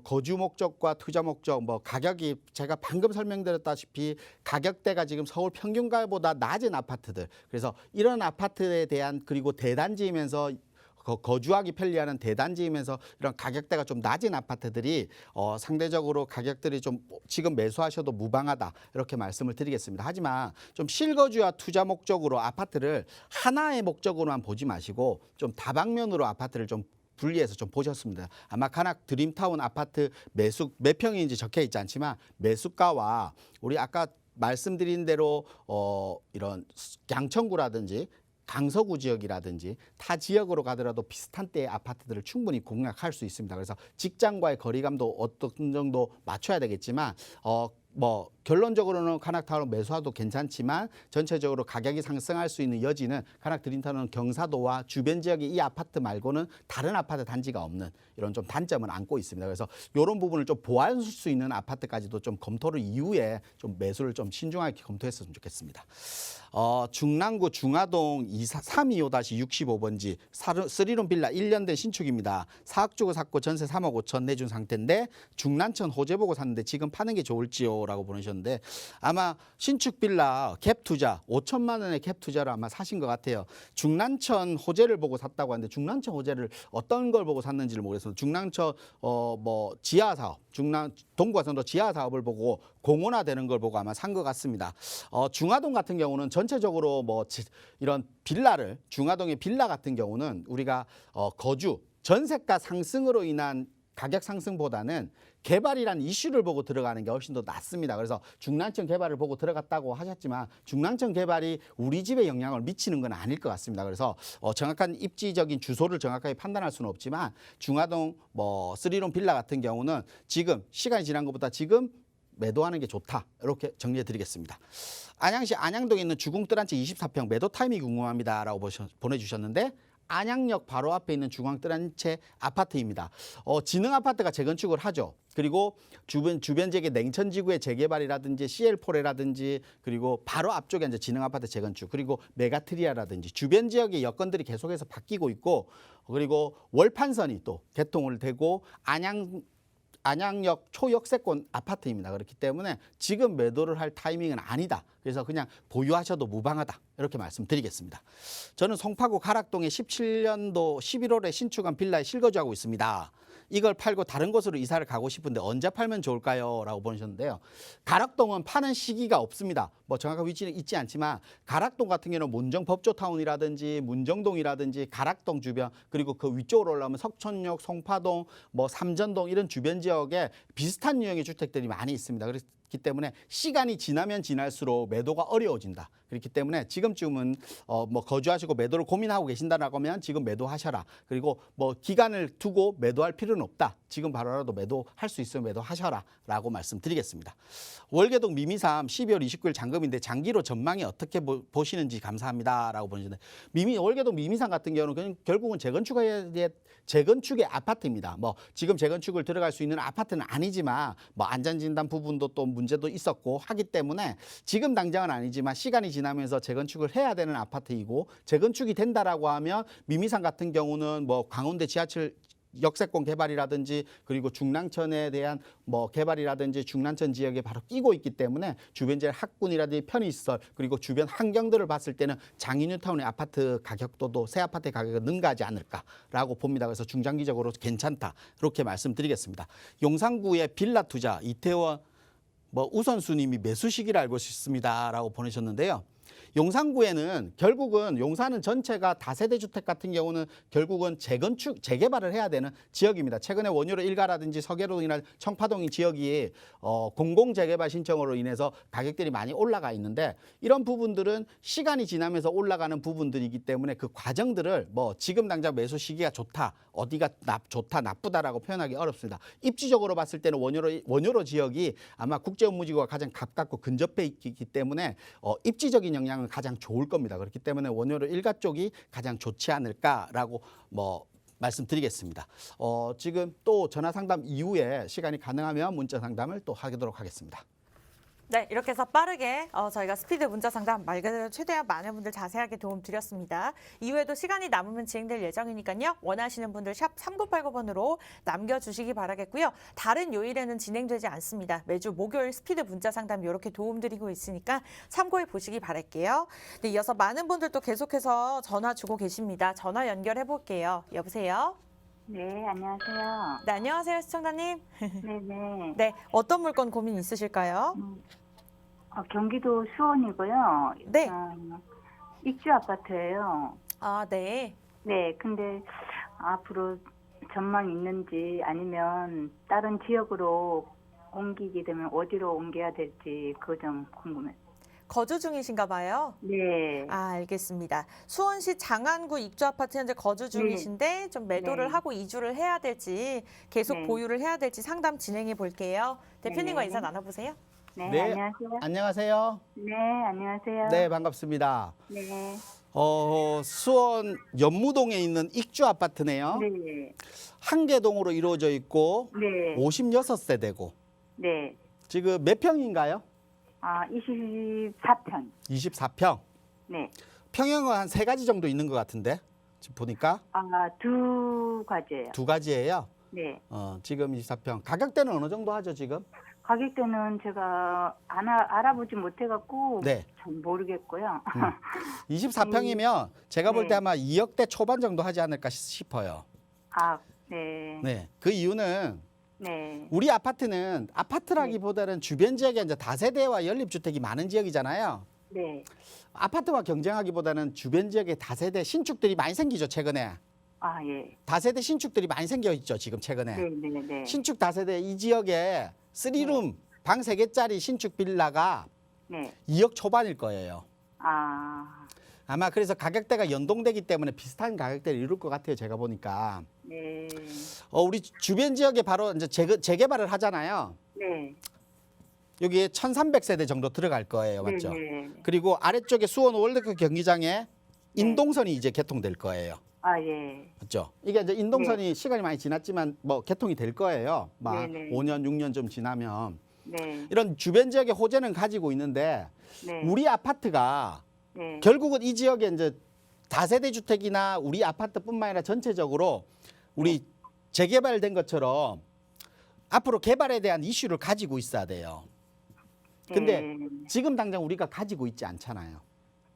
거주 목적과 투자 목적, 가격이 제가 방금 설명드렸다시피 가격대가 지금 서울 평균가보다 낮은 아파트들. 그래서 이런 아파트에 대한 그리고 대단지이면서 거주하기 편리한 대단지이면서 이런 가격대가 좀 낮은 아파트들이 상대적으로 가격들이 좀 지금 매수하셔도 무방하다 이렇게 말씀을 드리겠습니다. 하지만 좀 실거주와 투자 목적으로 아파트를 하나의 목적으로만 보지 마시고 좀 다방면으로 아파트를 좀 분리해서 좀 보셨습니다. 아마 가락 드림타운 아파트 매수 몇 평인지 적혀 있지 않지만 매수가와 우리 아까 말씀드린 대로 이런 양천구라든지 강서구 지역이라든지 타 지역으로 가더라도 비슷한 때의 아파트들을 충분히 공략할 수 있습니다. 그래서 직장과의 거리감도 어떤 정도 맞춰야 되겠지만 뭐 결론적으로는 가락타운 매수하도 괜찮지만 전체적으로 가격이 상승할 수 있는 여지는 가락 드림타운은 경사도와 주변 지역의 이 아파트 말고는 다른 아파트 단지가 없는 이런 좀 단점을 안고 있습니다. 그래서 이런 부분을 좀 보완할 수 있는 아파트까지도 좀 검토를 이후에 좀 매수를 좀 신중하게 검토했으면 좋겠습니다. 중랑구 중화동 325-65번지 3룸 빌라 1년 된 신축입니다. 4억 주고 샀고 전세 3억 5천 내준 상태인데 중랑천 호재 보고 샀는데 지금 파는 게 좋을지요? 라고 보내셨는데 아마 신축 빌라 갭 투자 5천만 원의 갭 투자를 아마 사신 것 같아요. 중랑천 호재를 보고 샀다고 하는데 중랑천 호재를 어떤 걸 보고 샀는지를 모르겠어요. 중랑천 뭐 지하 사업, 동구화선도 지하 사업을 보고 공원화되는 걸 보고 아마 산 것 같습니다. 중화동 같은 경우는 전체적으로 뭐 이런 빌라를 중화동의 빌라 같은 경우는 우리가 거주 전세가 상승으로 인한 가격 상승보다는 개발이란 이슈를 보고 들어가는 게 훨씬 더 낫습니다. 그래서 중랑천 개발을 보고 들어갔다고 하셨지만 중랑천 개발이 우리 집에 영향을 미치는 건 아닐 것 같습니다. 그래서 정확한 입지적인 주소를 정확하게 판단할 수는 없지만 중화동 뭐 3룸 빌라 같은 경우는 지금 시간이 지난 것보다 지금 매도하는 게 좋다. 이렇게 정리해 드리겠습니다. 안양시 안양동에 있는 주공뜰한채 24평 매도 타이밍이 궁금합니다. 라고 보내주셨는데 안양역 바로 앞에 있는 중앙뜰한채 아파트입니다. 지능 아파트가 재건축을 하죠. 그리고 주변 지역의 냉천지구의 재개발이라든지 CL4라든지 그리고 바로 앞쪽에 이제 지능 아파트 재건축 그리고 메가트리아라든지 주변 지역의 여건들이 계속해서 바뀌고 있고 그리고 월판선이 또 개통을 되고 안양역 초역세권 아파트입니다. 그렇기 때문에 지금 매도를 할 타이밍은 아니다. 그래서 그냥 보유하셔도 무방하다. 이렇게 말씀드리겠습니다. 저는 송파구 가락동에 17년도 11월에 신축한 빌라에 실거주하고 있습니다. 이걸 팔고 다른 곳으로 이사를 가고 싶은데 언제 팔면 좋을까요? 라고 보내셨는데요. 가락동은 파는 시기가 없습니다. 뭐 정확한 위치는 있지 않지만 가락동 같은 경우는 문정 법조타운이라든지 문정동이라든지 가락동 주변 그리고 그 위쪽으로 올라오면 석촌역, 송파동, 뭐 삼전동 이런 주변 지역에 비슷한 유형의 주택들이 많이 있습니다. 그렇기 때문에 시간이 지나면 지날수록 매도가 어려워진다. 그렇기 때문에 지금쯤은 뭐 거주하시고 매도를 고민하고 계신다라고 하면 지금 매도하셔라. 그리고 뭐 기간을 두고 매도할 필요는 없다. 지금 바로라도 매도할 수 있으면 매도하셔라 라고 말씀드리겠습니다. 월계동 미미삼 12월 29일 잔금인데 장기로 전망이 어떻게 보시는지 감사합니다 라고 보내주는데 월계동 미미삼 같은 경우는 결국은 재건축의 아파트입니다. 뭐 지금 재건축을 들어갈 수 있는 아파트는 아니지만 뭐 안전진단 부분도 또 문제도 있었고 하기 때문에 지금 당장은 아니지만 시간이 지나면서 재건축을 해야 되는 아파트이고 재건축이 된다라고 하면 미미산 같은 경우는 뭐 강원대 지하철 역세권 개발이라든지 그리고 중랑천에 대한 뭐 개발이라든지 중랑천 지역에 바로 끼고 있기 때문에 주변 지역 학군이라든지 편의시설 그리고 주변 환경들을 봤을 때는 장인뉴타운의 아파트 가격도도 새 아파트의 가격이 능가하지 않을까라고 봅니다. 그래서 중장기적으로 괜찮다 이렇게 말씀드리겠습니다. 용산구의 빌라 투자 이태원 뭐 우선순위 매수 시기를 알고 싶습니다라고 보내셨는데요. 용산구에는 결국은 용산은 전체가 다세대 주택 같은 경우는 결국은 재건축, 재개발을 해야 되는 지역입니다. 최근에 원효로 일가라든지 서계동이나 청파동 지역이 공공재개발 신청으로 인해서 가격들이 많이 올라가 있는데 이런 부분들은 시간이 지나면서 올라가는 부분들이기 때문에 그 과정들을 뭐 지금 당장 매수 시기가 좋다, 어디가 좋다, 나쁘다라고 표현하기 어렵습니다. 입지적으로 봤을 때는 원효로 지역이 아마 국제업무지구가 가장 가깝고 근접해 있기 때문에 입지적인 영향은 가장 좋을 겁니다. 그렇기 때문에 원효로 일가 쪽이 가장 좋지 않을까라고 뭐 말씀드리겠습니다. 지금 또 전화 상담 이후에 시간이 가능하면 문자 상담을 또 하도록 하겠습니다. 네, 이렇게 해서 빠르게 저희가 스피드 문자 상담 말 그대로 최대한 많은 분들 자세하게 도움 드렸습니다. 이후에도 시간이 남으면 진행될 예정이니까요. 원하시는 분들 샵 3989번으로 남겨주시기 바라겠고요. 다른 요일에는 진행되지 않습니다. 매주 목요일 스피드 문자 상담 이렇게 도움 드리고 있으니까 참고해 보시기 바랄게요. 네, 이어서 많은 분들 또 계속해서 전화 주고 계십니다. 전화 연결해 볼게요. 여보세요? 네, 안녕하세요. 네, 안녕하세요, 시청자님. 네네. 네, 어떤 물건 고민 있으실까요? 경기도 수원이고요. 네. 입주 아파트예요. 아, 네. 네, 근데 앞으로 전망 있는지 아니면 다른 지역으로 옮기게 되면 어디로 옮겨야 될지 그거 좀 궁금해요. 거주 중이신가 봐요. 네. 아, 알겠습니다. 수원시 장안구 입주 아파트 현재 거주 중이신데 좀 매도를 네. 하고 이주를 해야 될지 계속 네. 보유를 해야 될지 상담 진행해 볼게요. 대표님과 네. 인사 나눠보세요. 네, 네. 안녕하세요. 안녕하세요. 네, 안녕하세요. 네, 반갑습니다. 네. 수원 연무동에 있는 익주 아파트네요. 네. 한개동으로 이루어져 있고 네. 56세대고 네. 지금 몇 평인가요? 24평. 24평. 네. 평형은 한 3가지 정도 있는 것 같은데 지금 보니까 2가지예요. 2가지예요. 네. 지금 24평. 가격대는 어느 정도 하죠 지금? 가격대는 제가 알아보지 못해갖고 네. 잘 모르겠고요. 24평이면 제가 볼 때 네. 아마 2억대 초반 정도 하지 않을까 싶어요. 네. 네. 그 이유는 네. 우리 아파트는 아파트라기보다는 주변 지역에 이제 다세대와 연립주택이 많은 지역이잖아요. 네. 아파트와 경쟁하기보다는 주변 지역에 다세대 신축들이 많이 생기죠 최근에. 예. 다세대 신축들이 많이 생겨 있죠 지금 최근에. 네, 네, 네. 신축 다세대 이 지역에 3룸 방 3개짜리 신축 빌라가 네. 2억 초반일 거예요. 아, 아마 그래서 가격대가 연동되기 때문에 비슷한 가격대를 이룰 것 같아요 제가 보니까. 네. 우리 주변 지역에 바로 이제 재개발을 하잖아요. 네. 여기에 1300세대 정도 들어갈 거예요. 맞죠? 네, 네. 그리고 아래쪽에 수원 월드컵 경기장에 인동선이 이제 개통될 거예요. 예. 맞죠? 이게 이제 인동선이 시간이 많이 지났지만 뭐 개통이 될 거예요. 막 네네. 5년, 6년 좀 지나면. 네. 이런 주변 지역의 호재는 가지고 있는데 네. 우리 아파트가 네. 결국은 이 지역에 이제 다세대 주택이나 우리 아파트뿐만 아니라 전체적으로 우리 재개발된 것처럼 앞으로 개발에 대한 이슈를 가지고 있어야 돼요. 근데 네. 지금 당장 우리가 가지고 있지 않잖아요.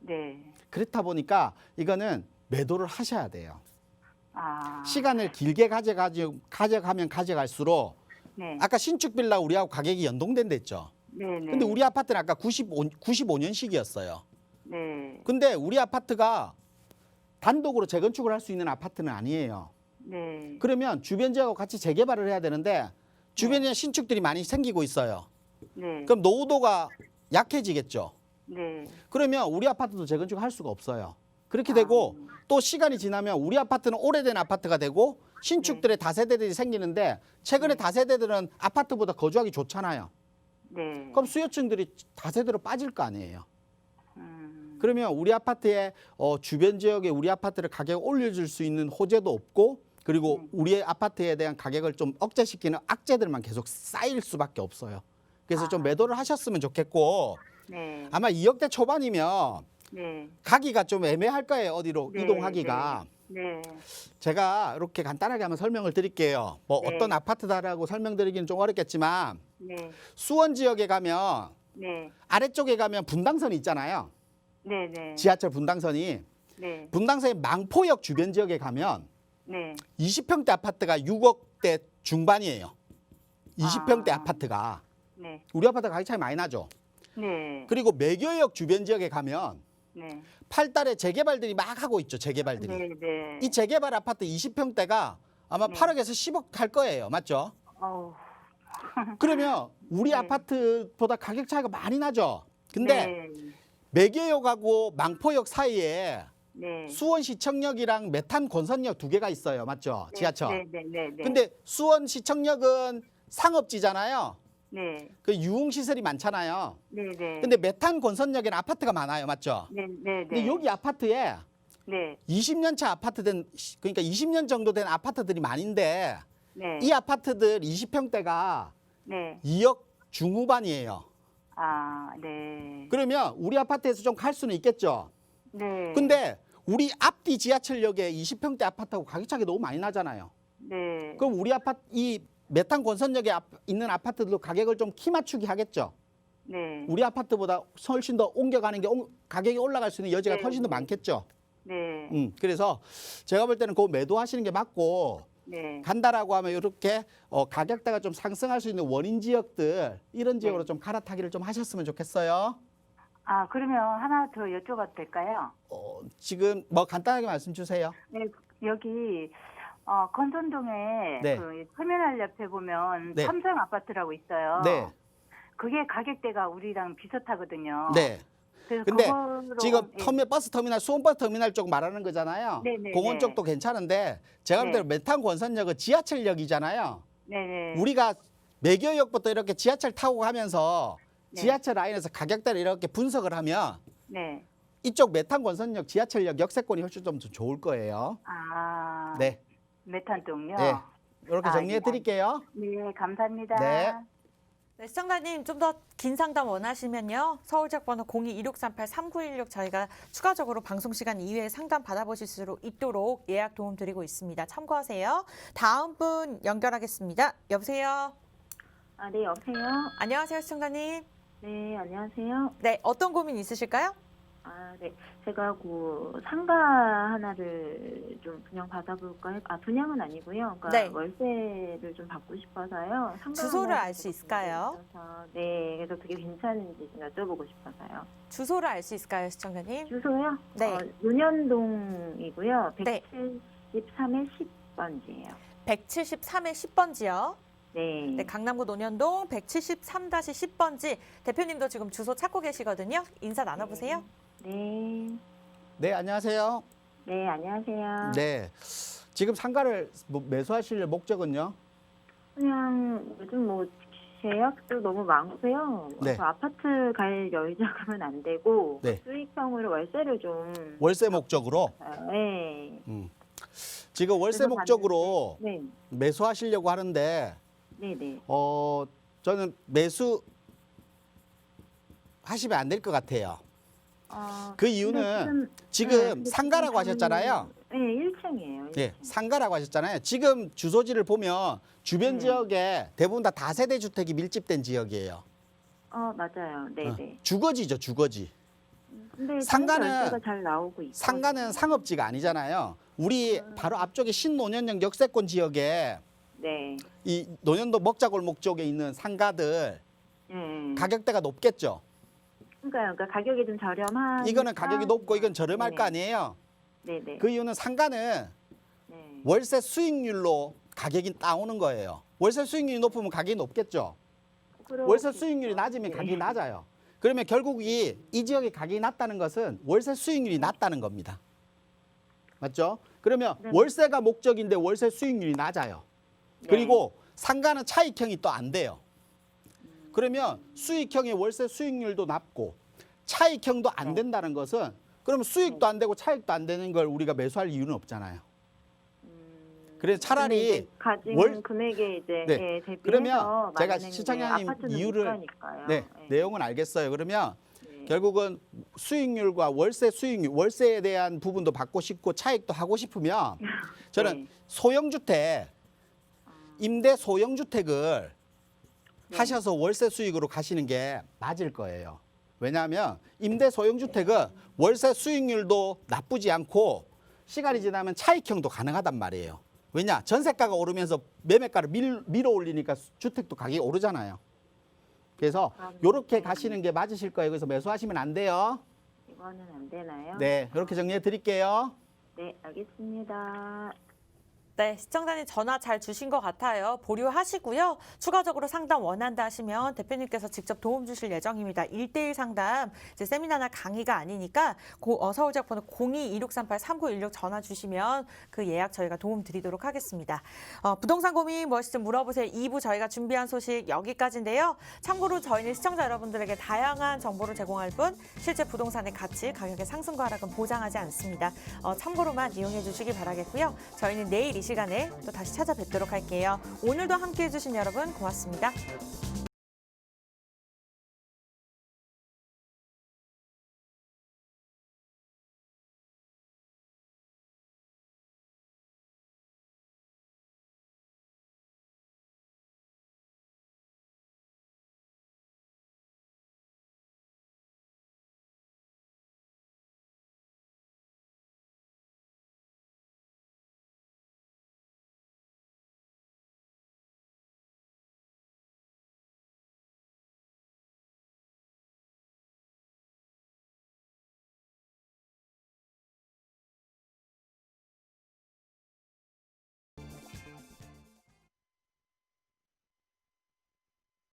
네. 그렇다 보니까 이거는 매도를 하셔야 돼요. 아. 시간을 길게 가져가면 가져갈수록 네. 아까 신축 빌라 우리하고 가격이 연동된댔죠. 네, 네. 근데 우리 아파트는 아까 95년식이었어요. 네. 근데 우리 아파트가 단독으로 재건축을 할 수 있는 아파트는 아니에요. 네. 그러면 주변 지역하고 같이 재개발을 해야 되는데 주변에 신축들이 많이 생기고 있어요. 네. 그럼 노후도가 약해지겠죠. 네. 그러면 우리 아파트도 재건축을 할 수가 없어요. 그렇게 되고 또 시간이 지나면 우리 아파트는 오래된 아파트가 되고 신축들의 다세대들이 생기는데 최근에 다세대들은 아파트보다 거주하기 좋잖아요. 네. 그럼 수요층들이 다세대로 빠질 거 아니에요. 음. 그러면 우리 아파트의 주변 지역에 우리 아파트를 가격을 올려줄 수 있는 호재도 없고 그리고 우리 아파트에 대한 가격을 좀 억제시키는 악재들만 계속 쌓일 수밖에 없어요. 그래서 좀 매도를 하셨으면 좋겠고 네. 아마 2억대 초반이면 네. 가기가 좀 애매할 거예요. 어디로 네, 이동하기가. 네. 제가 이렇게 간단하게 한번 설명을 드릴게요. 뭐 네. 어떤 아파트다라고 설명드리기는 좀 어렵겠지만 네. 수원 지역에 가면 네. 아래쪽에 가면 분당선이 있잖아요. 네. 네. 지하철 분당선이. 네. 분당선의 망포역 주변 지역에 가면 네. 20평대 아파트가 6억대 중반이에요. 20평대 아파트가. 네. 우리 아파트 가격 차이 많이 나죠. 네. 그리고 매교역 주변 지역에 가면 네. 8달에 재개발들이 막 하고 있죠. 재개발들이. 네. 네. 이 재개발 아파트 20평대가 아마 네. 8억에서 10억 할 거예요. 맞죠? 어우. 그러면 우리 네. 아파트보다 가격 차이가 많이 나죠. 근데 네. 매교역하고 망포역 사이에 네. 수원시청역이랑 메탄 건선역 2개가 있어요. 맞죠? 지하철. 네. 네. 네. 네. 근데 수원시청역은 상업지잖아요. 네. 그 유흥시설이 많잖아요. 네. 네. 근데 메탄 건선역에는 아파트가 많아요. 맞죠? 네. 네. 근데 여기 아파트에 네. 20년 차 아파트 그러니까 20년 정도 된 아파트들이 많은데 네. 이 아파트들 20평대가 네. 2억 중후반이에요. 아, 네. 그러면 우리 아파트에서 좀 갈 수는 있겠죠. 네. 근데 우리 앞뒤 지하철역에 20평대 아파트하고 가격 차이가 너무 많이 나잖아요. 네. 그럼 우리 아파트 이 메탄 권선역에 있는 아파트들도 가격을 좀 키 맞추기 하겠죠. 네. 우리 아파트보다 훨씬 더 옮겨가는 게 가격이 올라갈 수 있는 여지가 네, 훨씬 더 네. 많겠죠. 네. 그래서 제가 볼 때는 그 매도하시는 게 맞고 네. 간다라고 하면 이렇게 가격대가 좀 상승할 수 있는 원인 지역들 이런 지역으로 네. 좀 갈아타기를 좀 하셨으면 좋겠어요. 아, 그러면 하나 더 여쭤봐도 될까요? 지금 뭐 간단하게 말씀 주세요. 네, 여기 건선동에 네. 그 터미널 옆에 보면 네. 삼성 아파트라고 있어요. 네, 그게 가격대가 우리랑 비슷하거든요. 네. 그래서 근데 그거로, 지금 예. 버스 터미널, 수원버스 터미널 쪽 말하는 거잖아요. 네네네. 공원 쪽도 괜찮은데 제가 볼 때는 네. 메탄 권선역은 지하철역이잖아요. 네네. 우리가 매교역부터 이렇게 지하철 타고 가면서 네. 지하철 라인에서 가격대를 이렇게 분석을 하면 네. 이쪽 메탄 권선역 지하철역 역세권이 훨씬 좀 좋을 거예요. 아. 네, 메탄동요? 네. 이렇게 아, 정리해 네. 드릴게요. 네, 감사합니다. 네. 네, 시청자님 좀 더 긴 상담 원하시면요. 서울지역 번호 02-2638-3916 저희가 추가적으로 방송 시간 이외에 상담 받아보실 수 있도록 예약 도움 드리고 있습니다. 참고하세요. 다음 분 연결하겠습니다. 여보세요. 아, 네, 여보세요? 안녕하세요, 시청자님. 네, 안녕하세요. 네, 어떤 고민 있으실까요? 아, 네. 제가 그 상가 하나를 좀 분양 받아볼까 해. 아, 분양은 아니고요. 그러니까 네. 월세를 좀 받고 싶어서요. 상가 주소를 하나 알 수 좀 있을까요? 있어서. 네, 그래서 그게 괜찮은지 좀 여쭤보고 싶어서요. 주소를 알 수 있을까요, 시청자님? 주소요? 네. 논현동이고요. 네. 173의 10번지예요. 173의 10번지요. 네. 네, 강남구 논현동 173-10번지. 대표님도 지금 주소 찾고 계시거든요. 인사 나눠보세요. 네. 네, 안녕하세요. 네, 안녕하세요. 네. 지금 상가를 매수하실 목적은요? 그냥 요즘 뭐 계약도 너무 많고요. 네. 그래서 아파트 갈 여유자금은 안 되고 네. 수익형으로 월세를 좀 월세 목적으로. 네. 지금 월세 그래서 목적으로 네. 매수하시려고 하는데 네, 네. 저는 매수 하시면 안 될 것 같아요. 그 이유는 지금 상가라고 하셨잖아요. 네, 1층이에요. 예, 상가라고 하셨잖아요. 지금 주소지를 보면 주변 지역에 대부분 다 다세대 주택이 밀집된 지역이에요. 맞아요. 네, 네. 주거지죠, 주거지. 근데 상가는- 월세가 잘 나오고 있고. 상가는 상업지가 아니잖아요. 우리 바로 앞쪽에 신논현역 역세권 지역에 네. 이 논현도 먹자골목 쪽에 있는 상가들 네. 가격대가 높겠죠. 그러니까 가격이 좀 저렴한. 이거는 가격이 높고 이건 저렴할 네네. 거 아니에요. 네, 네. 그 이유는 상가는 네. 월세 수익률로 가격이 나오는 거예요. 월세 수익률이 높으면 가격이 높겠죠. 월세 수익률이 낮으면 네. 가격이 낮아요. 그러면 결국 이 지역의 가격이 낮다는 것은 월세 수익률이 낮다는 겁니다. 맞죠? 그러면 네. 월세가 목적인데 월세 수익률이 낮아요. 그리고 상가는 차익형이 또 안 돼요. 그러면 수익형의 월세 수익률도 낮고 차익형도 안 된다는 것은 그러면 수익도 안 되고 차익도 안 되는 걸 우리가 매수할 이유는 없잖아요. 그래서 차라리 가진 월- 금액에 이제 네. 예, 대비해서 그러면 제가 마련했는데 시청자님 아파트는 이유를- 못 가니까요. 네, 예. 내용은 알겠어요. 그러면 네. 결국은 수익률과 월세 수익률, 월세에 대한 부분도 받고 싶고 차익도 하고 싶으면 저는 네. 소형주택, 임대 소형주택을 하셔서 월세 수익으로 가시는 게 맞을 거예요. 왜냐하면 임대 소형주택은 월세 수익률도 나쁘지 않고 시간이 지나면 차익형도 가능하단 말이에요. 왜냐? 전세가가 오르면서 매매가를 밀어 올리니까 주택도 가격이 오르잖아요. 그래서 이렇게 가시는 게 맞으실 거예요. 그래서 매수하시면 안 돼요. 이거는 안 되나요? 네, 이렇게 정리해 드릴게요. 네, 알겠습니다. 네, 시청자님 전화 잘 주신 것 같아요. 보류하시고요. 추가적으로 상담 원한다 하시면 대표님께서 직접 도움 주실 예정입니다. 1대1 상담, 이제 세미나나 강의가 아니니까 서울지역 번호 02-2638-3916 전화 주시면 그 예약 저희가 도움 드리도록 하겠습니다. 부동산 고민 무엇이든 물어보세요. 2부 저희가 준비한 소식 여기까지인데요. 참고로 저희는 시청자 여러분들에게 다양한 정보를 제공할 뿐 실제 부동산의 가치, 가격의 상승과 하락은 보장하지 않습니다. 참고로만 이용해 주시기 바라겠고요. 저희는 내일 이 시간에 또 다시 찾아뵙도록 할게요. 오늘도 함께해 주신 여러분 고맙습니다.